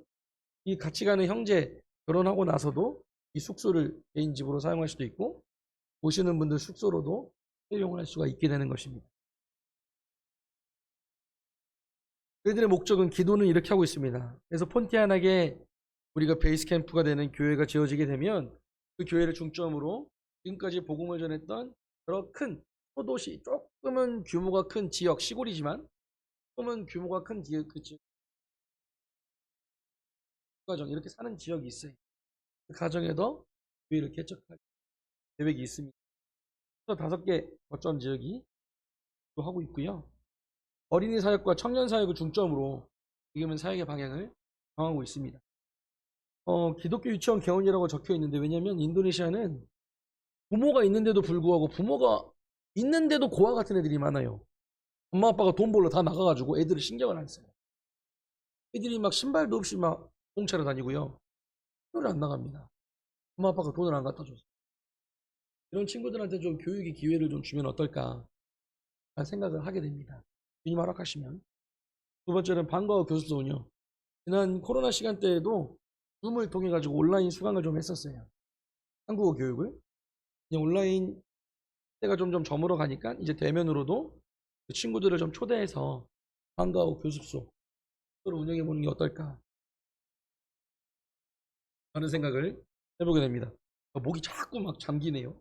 이 같이 가는 형제 결혼하고 나서도 이 숙소를 개인 집으로 사용할 수도 있고 오시는 분들 숙소로도 사용을 할 수가 있게 되는 것입니다. 저희들의 목적은 기도는 이렇게 하고 있습니다. 그래서 폰티아나게 우리가 베이스 캠프가 되는 교회가 지어지게 되면 그 교회를 중점으로 지금까지 복음을 전했던 여러 큰 소도시, 조금은 규모가 큰 지역, 시골이지만 조금은 규모가 큰 지역, 그 지역 가정 이렇게 사는 지역이 있어요. 그 가정에도 교회를 개척할 계획이 있습니다. 또 5개 거점 지역이 또 하고 있고요. 어린이 사역과 청년 사역을 중점으로 지금은 사역의 방향을 정하고 있습니다. 기독교 유치원 개원이라고 적혀 있는데 왜냐하면 인도네시아는 부모가 있는데도 불구하고 부모가 있는데도 고아 같은 애들이 많아요. 엄마 아빠가 돈 벌러 다 나가가지고 애들을 신경을 안 써요. 애들이 막 신발도 없이 막 공차로 다니고요. 학교를 안 나갑니다. 엄마 아빠가 돈을 안 갖다 줘서. 이런 친구들한테 좀 교육의 기회를 좀 주면 어떨까 라는 생각을 하게 됩니다. 주님 허락하시면. 두 번째는 방과후 교습소 운영. 지난 코로나 시간대에도 줌을 통해 가지고 온라인 수강을 좀 했었어요. 한국어 교육을. 그냥 온라인 때가 점점 저물어 가니까 이제 대면으로도 그 친구들을 좀 초대해서 방과후 교습소를 운영해 보는 게 어떨까 하는 생각을 해보게 됩니다. 목이 자꾸 막 잠기네요.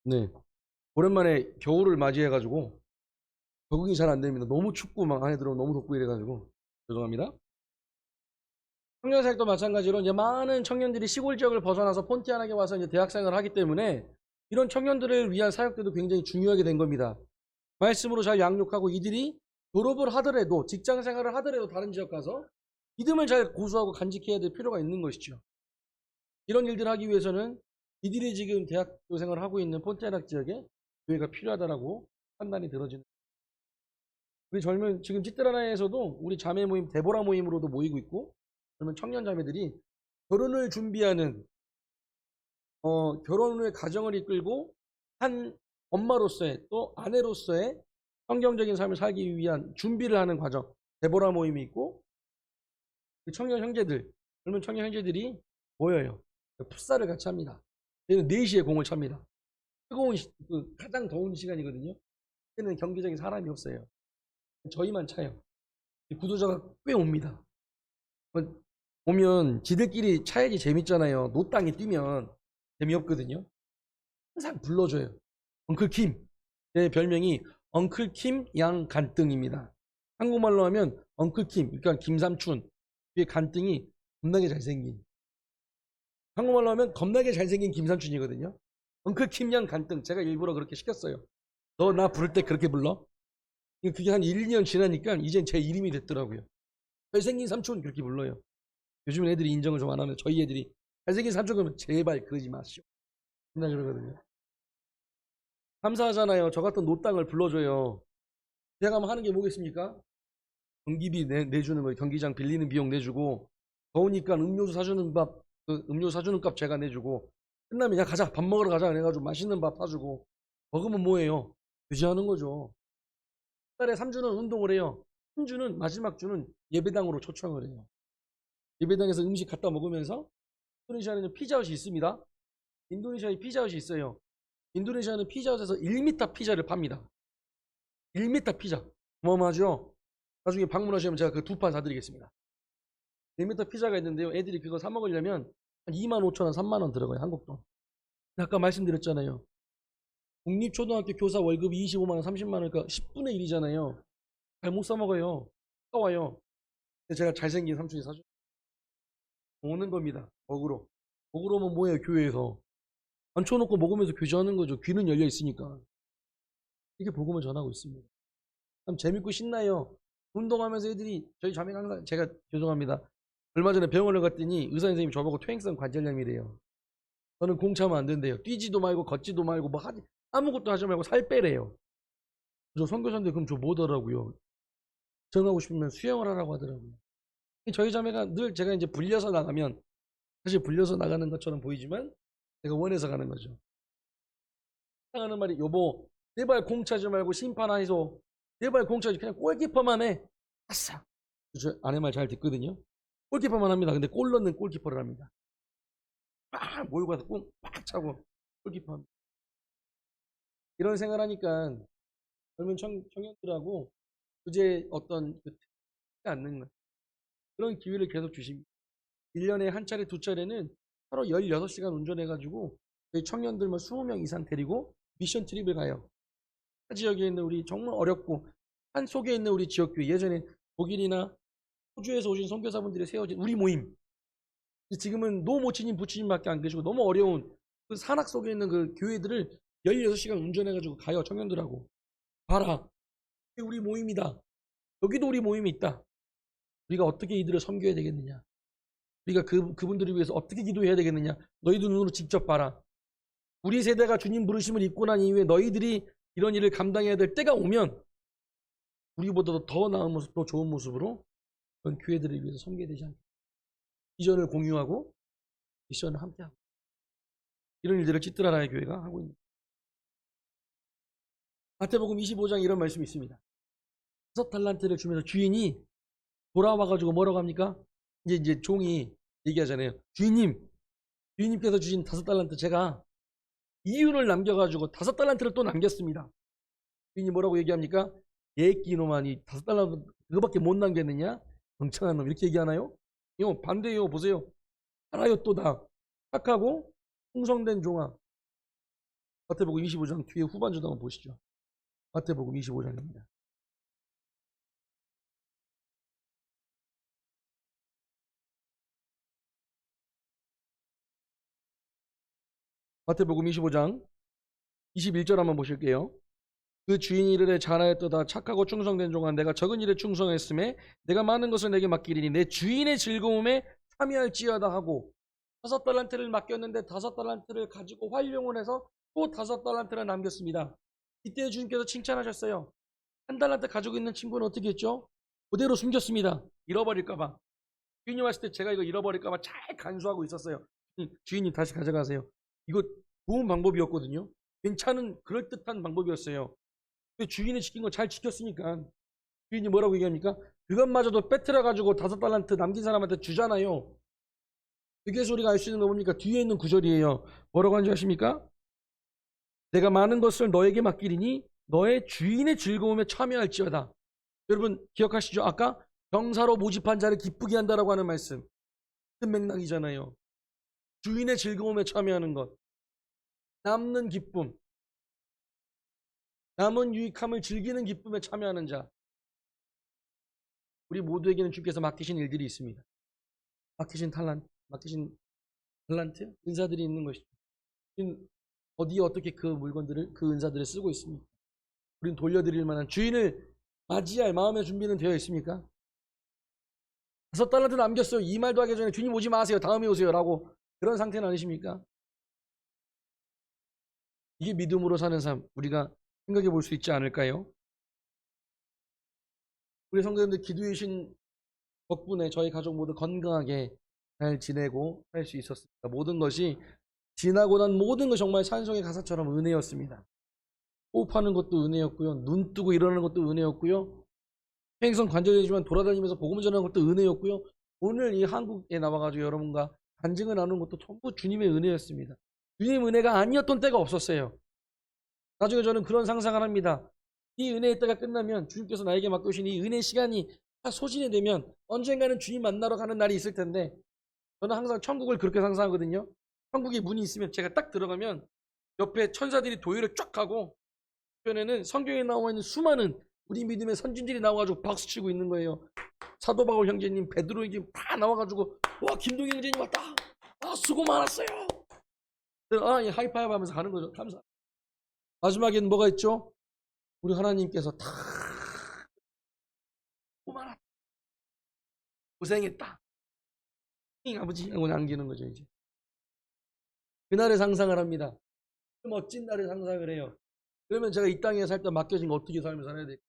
네. 오랜만에 겨울을 맞이해가지고 적응이 잘 안 됩니다. 너무 춥고 막 안에 들어오면 너무 덥고 이래가지고 죄송합니다. 청년 사역도 마찬가지로 이제 많은 청년들이 시골 지역을 벗어나서 폰티아나에 와서 이제 대학생활을 하기 때문에 이런 청년들을 위한 사역들도 굉장히 중요하게 된 겁니다. 말씀으로 잘 양육하고 이들이 졸업을 하더라도 직장 생활을 하더라도 다른 지역 가서 믿음을 잘 고수하고 간직해야 될 필요가 있는 것이죠. 이런 일들을 하기 위해서는 이들이 지금 대학교 생활을 하고 있는 폰티아나 지역에 교회가 필요하다라고 판단이 들어지는. 우리 젊은 지금 찌뜨라나에서도 우리 자매 모임 데보라 모임으로도 모이고 있고 젊은 청년 자매들이 결혼을 준비하는 결혼 후에 가정을 이끌고 한 엄마로서의 또 아내로서의 성경적인 삶을 살기 위한 준비를 하는 과정 데보라 모임이 있고 청년 형제들 젊은 청년 형제들이 모여요. 풋살을 같이 합니다. 얘는 4시에 공을 찹니다. 뜨거운 가장 더운 시간이거든요. 그때는 경기장에 사람이 없어요. 저희만 차요. 구도자가 꽤 옵니다. 오면 지들끼리 차야지 재밌잖아요. 노땅에 뛰면 재미없거든요. 항상 불러줘요. 엉클 킴. 제 별명이 엉클 킴 양간등입니다. 한국말로 하면 엉클 킴, 그러니까 김삼춘. 뒤에 간등이 겁나게 잘생긴. 한국말로 하면 겁나게 잘생긴 김삼춘이거든요. 엉클 킴 양간등. 제가 일부러 그렇게 시켰어요. 너 나 부를 때 그렇게 불러? 그게 한 1, 2년 지나니까 이젠 제 이름이 됐더라고요. 잘생긴 삼촌 그렇게 불러요. 요즘은 애들이 인정을 좀 안 하면 저희 애들이 잘생긴 삼촌 그러면 제발 그러지 마시오. 맨날 그러거든요. 감사하잖아요. 저 같은 노땅을 불러줘요. 제가 하는 게 뭐겠습니까? 경기비 내주는 거예요. 경기장 빌리는 비용 내주고 더우니까 음료수 사주는 음료수 사주는 값 제가 내주고 끝나면 야 가자 밥 먹으러 가자 그래가지고 맛있는 밥 사주고 먹으면 뭐예요? 유지하는 거죠. 한 달에 3주는 운동을 해요. 3주는 마지막 주는 예배당으로 초청을 해요. 예배당에서 음식 갖다 먹으면서 인도네시아에는 피자헛이 있습니다. 인도네시아에 피자헛이 있어요. 인도네시아는 피자헛에서 1m 피자를 팝니다. 1m 피자. 어마어마하죠? 나중에 방문하시면 제가 그 2판 사드리겠습니다. 1m 피자가 있는데요. 애들이 그거 사 먹으려면 한 25,000원, 3만원 들어가요. 한국 돈. 아까 말씀드렸잖아요. 국립초등학교 교사 월급이 25만원, 30만원, 그러니까 10분의 1이잖아요. 잘 못 사 먹어요. 사와요. 근데 제가 잘생긴 삼촌이 사줘. 먹는 겁니다. 먹으러. 먹으러 오면 뭐예요, 교회에서. 앉혀놓고 먹으면서 교제하는 거죠. 귀는 열려 있으니까. 이렇게 복음을 전하고 있습니다. 참 재밌고 신나요. 운동하면서 애들이, 저희 자매가 항상, 제가 죄송합니다. 얼마 전에 병원을 갔더니 의사 선생님이 저보고 퇴행성 관절염이래요. 저는 공 차면 안 된대요. 뛰지도 말고 걷지도 말고 뭐 아무것도 하지 말고 살 빼래요. 저 선교사인데 그럼 저 뭐더라고요. 정하고 싶으면 수영을 하라고 하더라고요. 저희 자매가 늘 제가 이제 불려서 나가면 사실 불려서 나가는 것처럼 보이지만 제가 원해서 가는 거죠. 하는 말이 여보 제발 공 차지 말고 심판 안 해서 제발 공 차지 그냥 골키퍼만 해. 아싸. 저 아내 말 잘 듣거든요. 골키퍼만 합니다. 근데 골 넣는 골키퍼를 합니다. 막 몰고 가서 꽉 차고 골키퍼 합니다. 이런 생각을 하니까 젊은 청년들하고 그제 어떤 그 특지 않는 것 그런 기회를 계속 주십니다. 1년에 한 차례 두 차례는 하루 16시간 운전해가지고 저희 청년들만 20명 이상 데리고 미션 트립을 가요. 타 지역에 있는 우리 정말 어렵고 산 속에 있는 우리 지역교회 예전에 독일이나 호주에서 오신 선교사분들이 세워진 우리 모임 지금은 노모치님 부치님밖에 안 계시고 너무 어려운 그 산악 속에 있는 그 교회들을 16시간 운전해가지고 가요. 청년들하고 봐라 이게 우리 모임이다. 여기도 우리 모임이 있다. 우리가 어떻게 이들을 섬겨야 되겠느냐. 우리가 그분들을 위해서 어떻게 기도해야 되겠느냐. 너희도 눈으로 직접 봐라. 우리 세대가 주님 부르심을 입고 난 이후에 너희들이 이런 일을 감당해야 될 때가 오면 우리보다도 더 나은 모습, 더 좋은 모습으로 그런 교회들을 위해서 섬겨야 되지 않겠냐. 비전을 공유하고 미션을 함께하고 이런 일들을 찌뜨라나의 교회가 하고 있는 마태복음 25장 이런 말씀이 있습니다. 5달란트를 주면서 주인이 돌아와가지고 뭐라고 합니까? 이제 종이 얘기하잖아요. 주인님께서 주신 5달란트 제가 이윤을 남겨가지고 5달란트를 또 남겼습니다. 주인이 뭐라고 얘기합니까? 예끼노만이 5달란트 그거밖에 못 남겼느냐? 멍청한 놈 이렇게 얘기하나요? 이거 반대예요. 보세요. 하나요 또 다 착하고 충성된 종아 마태복음 25장 뒤에 후반절 한번 보시죠. 마태복음 25장입니다. 마태복음 25장 21절 한번 보실게요. 그 주인이 이르되 잘하였도다 착하고 충성된 종아 내가 적은 일에 충성했음에 내가 많은 것을 내게 맡기리니 내 주인의 즐거움에 참여할지어다 하고 5달란트를 맡겼는데 5달란트를 가지고 활용을 해서 또 5달란트를 남겼습니다. 이때 주님께서 칭찬하셨어요. 1달란트 가지고 있는 친구는 어떻게 했죠? 그대로 숨겼습니다. 잃어버릴까봐. 주인이 왔을 때 제가 이거 잃어버릴까봐 잘 간수하고 있었어요. 주인님 다시 가져가세요. 이거 좋은 방법이었거든요. 괜찮은 그럴듯한 방법이었어요. 주인이 시킨 거 잘 지켰으니까 주인이 뭐라고 얘기합니까? 그것마저도 빼트려 가지고 5달란트 남긴 사람한테 주잖아요. 그게 소리가 알 수 있는 거 뭡니까? 뒤에 있는 구절이에요. 뭐라고 하는지 아십니까? 내가 많은 것을 너에게 맡기리니 너의 주인의 즐거움에 참여할지어다. 여러분 기억하시죠? 아까 병사로 모집한 자를 기쁘게 한다라고 하는 말씀. 같은 맥락이잖아요. 주인의 즐거움에 참여하는 것. 남는 기쁨. 남은 유익함을 즐기는 기쁨에 참여하는 자. 우리 모두에게는 주께서 맡기신 일들이 있습니다. 맡기신 talent, 은사들이 있는 것이죠. 어디에 어떻게 그 물건들을, 그 은사들을 쓰고 있습니까? 우리는 돌려드릴 만한 주인을 맞이할 마음의 준비는 되어 있습니까? 5달란트 남겼어요. 이 말도 하기 전에 주님 오지 마세요. 다음에 오세요. 라고 그런 상태는 아니십니까? 이게 믿음으로 사는 삶, 우리가 생각해 볼 수 있지 않을까요? 우리 성도님들 기도해 주신 덕분에 저희 가족 모두 건강하게 잘 지내고 살 수 있었습니다. 모든 것이 지나고 난 모든 것 정말 찬송의 가사처럼 은혜였습니다. 호흡하는 것도 은혜였고요. 눈 뜨고 일어나는 것도 은혜였고요. 행성 관절이지만 돌아다니면서 복음 전하는 것도 은혜였고요. 오늘 이 한국에 나와가지고 여러분과 간증을 나누는 것도 전부 주님의 은혜였습니다. 주님 은혜가 아니었던 때가 없었어요. 나중에 저는 그런 상상을 합니다. 이 은혜의 때가 끝나면 주님께서 나에게 맡겨주신 이 은혜 시간이 다 소진이 되면 언젠가는 주님 만나러 가는 날이 있을 텐데 저는 항상 천국을 그렇게 상상하거든요. 천국에 문이 있으면 제가 딱 들어가면 옆에 천사들이 도열을 쫙 하고 주변에는 성경에 나와 있는 수많은 우리 믿음의 선진들이 나와가지고 박수치고 있는 거예요. 사도 바울 형제님, 베드로 형제님 다 나와가지고 와 김동희 형제님 왔다. 아 수고 많았어요. 아 예, 하이파이브 하면서 가는 거죠. 감사. 마지막에는 뭐가 있죠? 우리 하나님께서 다 고마라 고생했다. 아버지 하고 남기는 거죠 이제. 그날의 상상을 합니다. 멋진 날의 상상을 해요. 그러면 제가 이 땅에 살 때 맡겨진 거 어떻게 삶을 살아야 될까?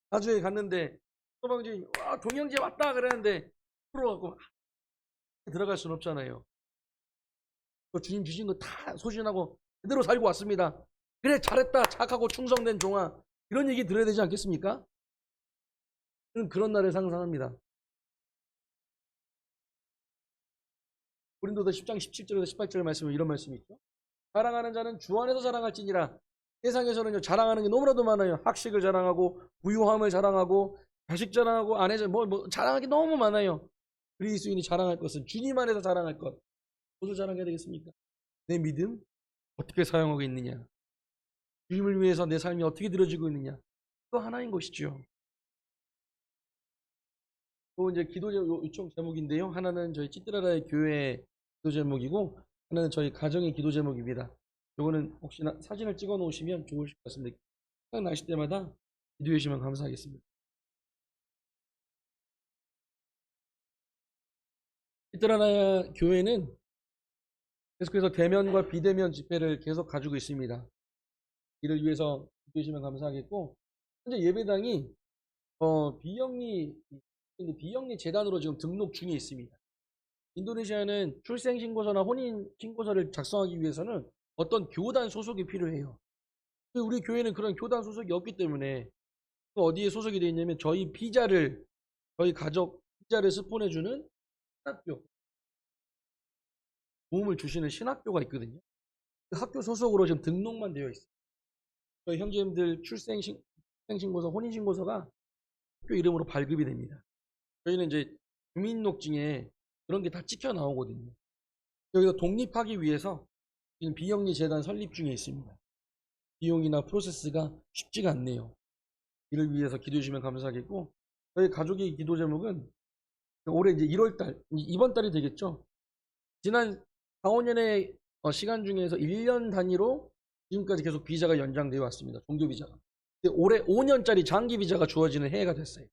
나중에 갔는데 소방주인 와 동영재 왔다 그러는데 풀어갖고 들어갈 수는 없잖아요. 또 주님 주신 거 다 소신하고 그대로 살고 왔습니다. 그래 잘했다 착하고 충성된 종아 이런 얘기 들어야 되지 않겠습니까? 저는 그런 날을 상상합니다. 고린도서 10장 17절에서 18절 말씀에 이런 말씀이 있죠. 자랑하는 자는 주 안에서 자랑할지니라. 세상에서는요 자랑하는 게 너무나도 많아요. 학식을 자랑하고 부유함을 자랑하고 자식 자랑하고 아내 자랑하기 너무 많아요. 그리스도인이 자랑할 것은 주님 안에서 자랑할 것. 무엇을 자랑해야 되겠습니까? 내 믿음 어떻게 사용하고 있느냐. 주님을 위해서 내 삶이 어떻게 들어지고 있느냐. 또 하나인 것이죠. 또 이제 기도 요청 제목인데요. 하나는 저희 찌뜨라라의 교회 기도 제목이고 하나는 저희 가정의 기도 제목입니다. 요거는 혹시나 사진을 찍어 놓으시면 좋으실 것 같습니다. 생각나실 때마다 기도해 주시면 감사하겠습니다. 찌뜨라라 교회는 계속해서 대면과 비대면 집회를 계속 가지고 있습니다. 이를 위해서 기도해 주시면 감사하겠고 현재 예배당이 비영리 재단으로 지금 등록 중에 있습니다. 인도네시아는 출생신고서나 혼인신고서를 작성하기 위해서는 어떤 교단 소속이 필요해요. 우리 교회는 그런 교단 소속이 없기 때문에 또 어디에 소속이 되어 있냐면 저희 가족 비자를 스폰해주는 신학교, 도움을 주시는 신학교가 있거든요. 그 학교 소속으로 지금 등록만 되어 있어요. 저희 형제님들 출생신고서, 혼인신고서가 학교 이름으로 발급이 됩니다. 저희는 이제 주민등록증에 그런 게 다 찍혀 나오거든요. 여기서 독립하기 위해서 지금 비영리 재단 설립 중에 있습니다. 비용이나 프로세스가 쉽지가 않네요. 이를 위해서 기도해 주시면 감사하겠고, 저희 가족의 기도 제목은 올해 이제 1월달, 이번 달이 되겠죠. 지난 4, 5년의 시간 중에서 1년 단위로 지금까지 계속 비자가 연장되어 왔습니다. 종교 비자가. 근데 올해 5년짜리 장기 비자가 주어지는 해가 됐어요.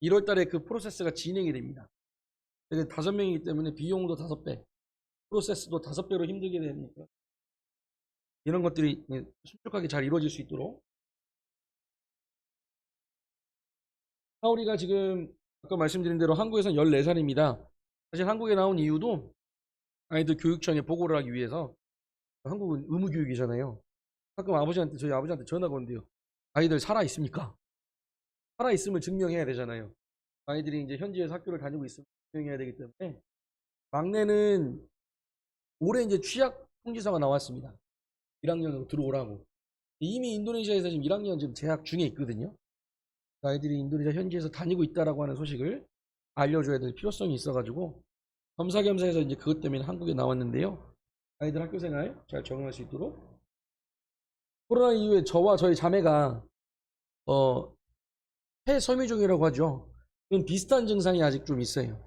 1월 달에 그 프로세스가 진행이 됩니다. 5명이기 때문에 비용도 5배, 프로세스도 5배로 힘들게 되니까 이런 것들이 신속하게 잘 이루어질 수 있도록. 하울이가 지금 아까 말씀드린 대로 한국에서는 14살입니다. 사실 한국에 나온 이유도 아이들 교육청에 보고를 하기 위해서. 한국은 의무교육이잖아요. 가끔 저희 아버지한테 전화가 온대요. 아이들 살아있습니까? 살아있음을 증명해야 되잖아요. 아이들이 이제 현지에서 학교를 다니고 있으면 증명해야 되기 때문에. 막내는 올해 이제 취약 통지서가 나왔습니다. 1학년으로 들어오라고. 이미 인도네시아에서 지금 1학년 지금 재학 중에 있거든요. 아이들이 인도네시아 현지에서 다니고 있다라고 하는 소식을 알려줘야 될 필요성이 있어가지고 겸사겸사해서 이제 그것 때문에 한국에 나왔는데요. 아이들 학교 생활 잘 적응할 수 있도록. 코로나 이후에 저와 저희 자매가 폐섬유종이라고 하죠. 그런 비슷한 증상이 아직 좀 있어요.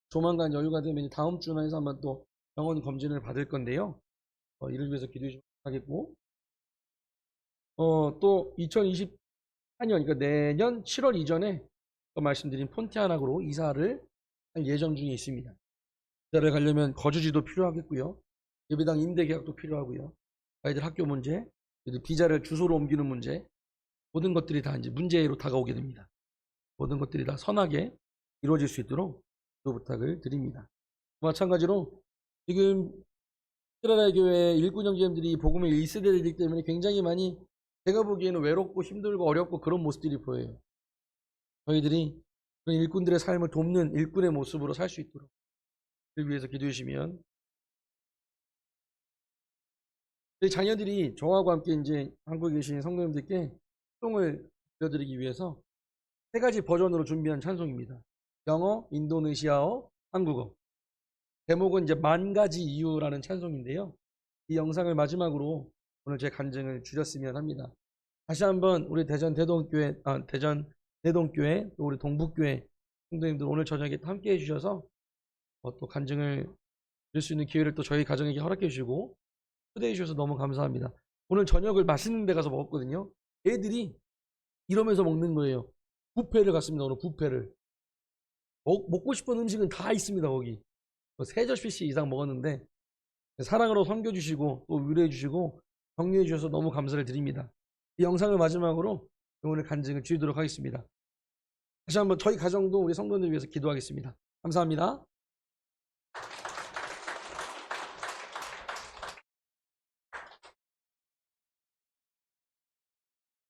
조만간 여유가 되면 다음 주나 해서 한번 또 병원 검진을 받을 건데요. 이를 위해서 기도해 주시면 하겠고, 또 2024년, 그러니까 내년 7월 이전에 말씀드린 폰티아나크로 이사를 할 예정 중에 있습니다. 이사를 가려면 거주지도 필요하겠고요. 예배당 임대 계약도 필요하고요. 아이들 학교 문제, 비자를 주소로 옮기는 문제, 모든 것들이 다 이제 문제로 다가오게 됩니다. 모든 것들이 다 선하게 이루어질 수 있도록 기도 부탁을 드립니다. 마찬가지로 지금 이스라엘 교회 일꾼 형제님들이 복음의 1세대이기 때문에 굉장히 많이 제가 보기에는 외롭고 힘들고 어렵고 그런 모습들이 보여요. 저희들이 그런 일꾼들의 삶을 돕는 일꾼의 모습으로 살 수 있도록 그를 위해서 기도해 주시면. 저희 자녀들이 저하고 함께 이제 한국에 계신 성도님들께 찬송을 들려드리기 위해서 3가지 버전으로 준비한 찬송입니다. 영어, 인도네시아어, 한국어. 제목은 이제 10,000가지 이유라는 찬송인데요. 이 영상을 마지막으로 오늘 제 간증을 주셨으면 합니다. 다시 한번 우리 대전 대동교회, 대전 대동교회, 또 우리 동북교회 성도님들 오늘 저녁에 함께 해주셔서 또 간증을 드릴 수 있는 기회를 또 저희 가정에게 허락해 주시고 초대해 주셔서 너무 감사합니다. 오늘 저녁을 맛있는 데 가서 먹었거든요. 애들이 이러면서 먹는 거예요. 뷔페를 갔습니다. 오늘 뷔페를. 먹고 싶은 음식은 다 있습니다. 거기 3접시씩 이상 먹었는데 사랑으로 섬겨주시고 또 위로해주시고 격려해주셔서 너무 감사를 드립니다. 이 영상을 마지막으로 오늘 간증을 드리도록 하겠습니다. 다시 한번 저희 가정도 우리 성도들 위해서 기도하겠습니다. 감사합니다.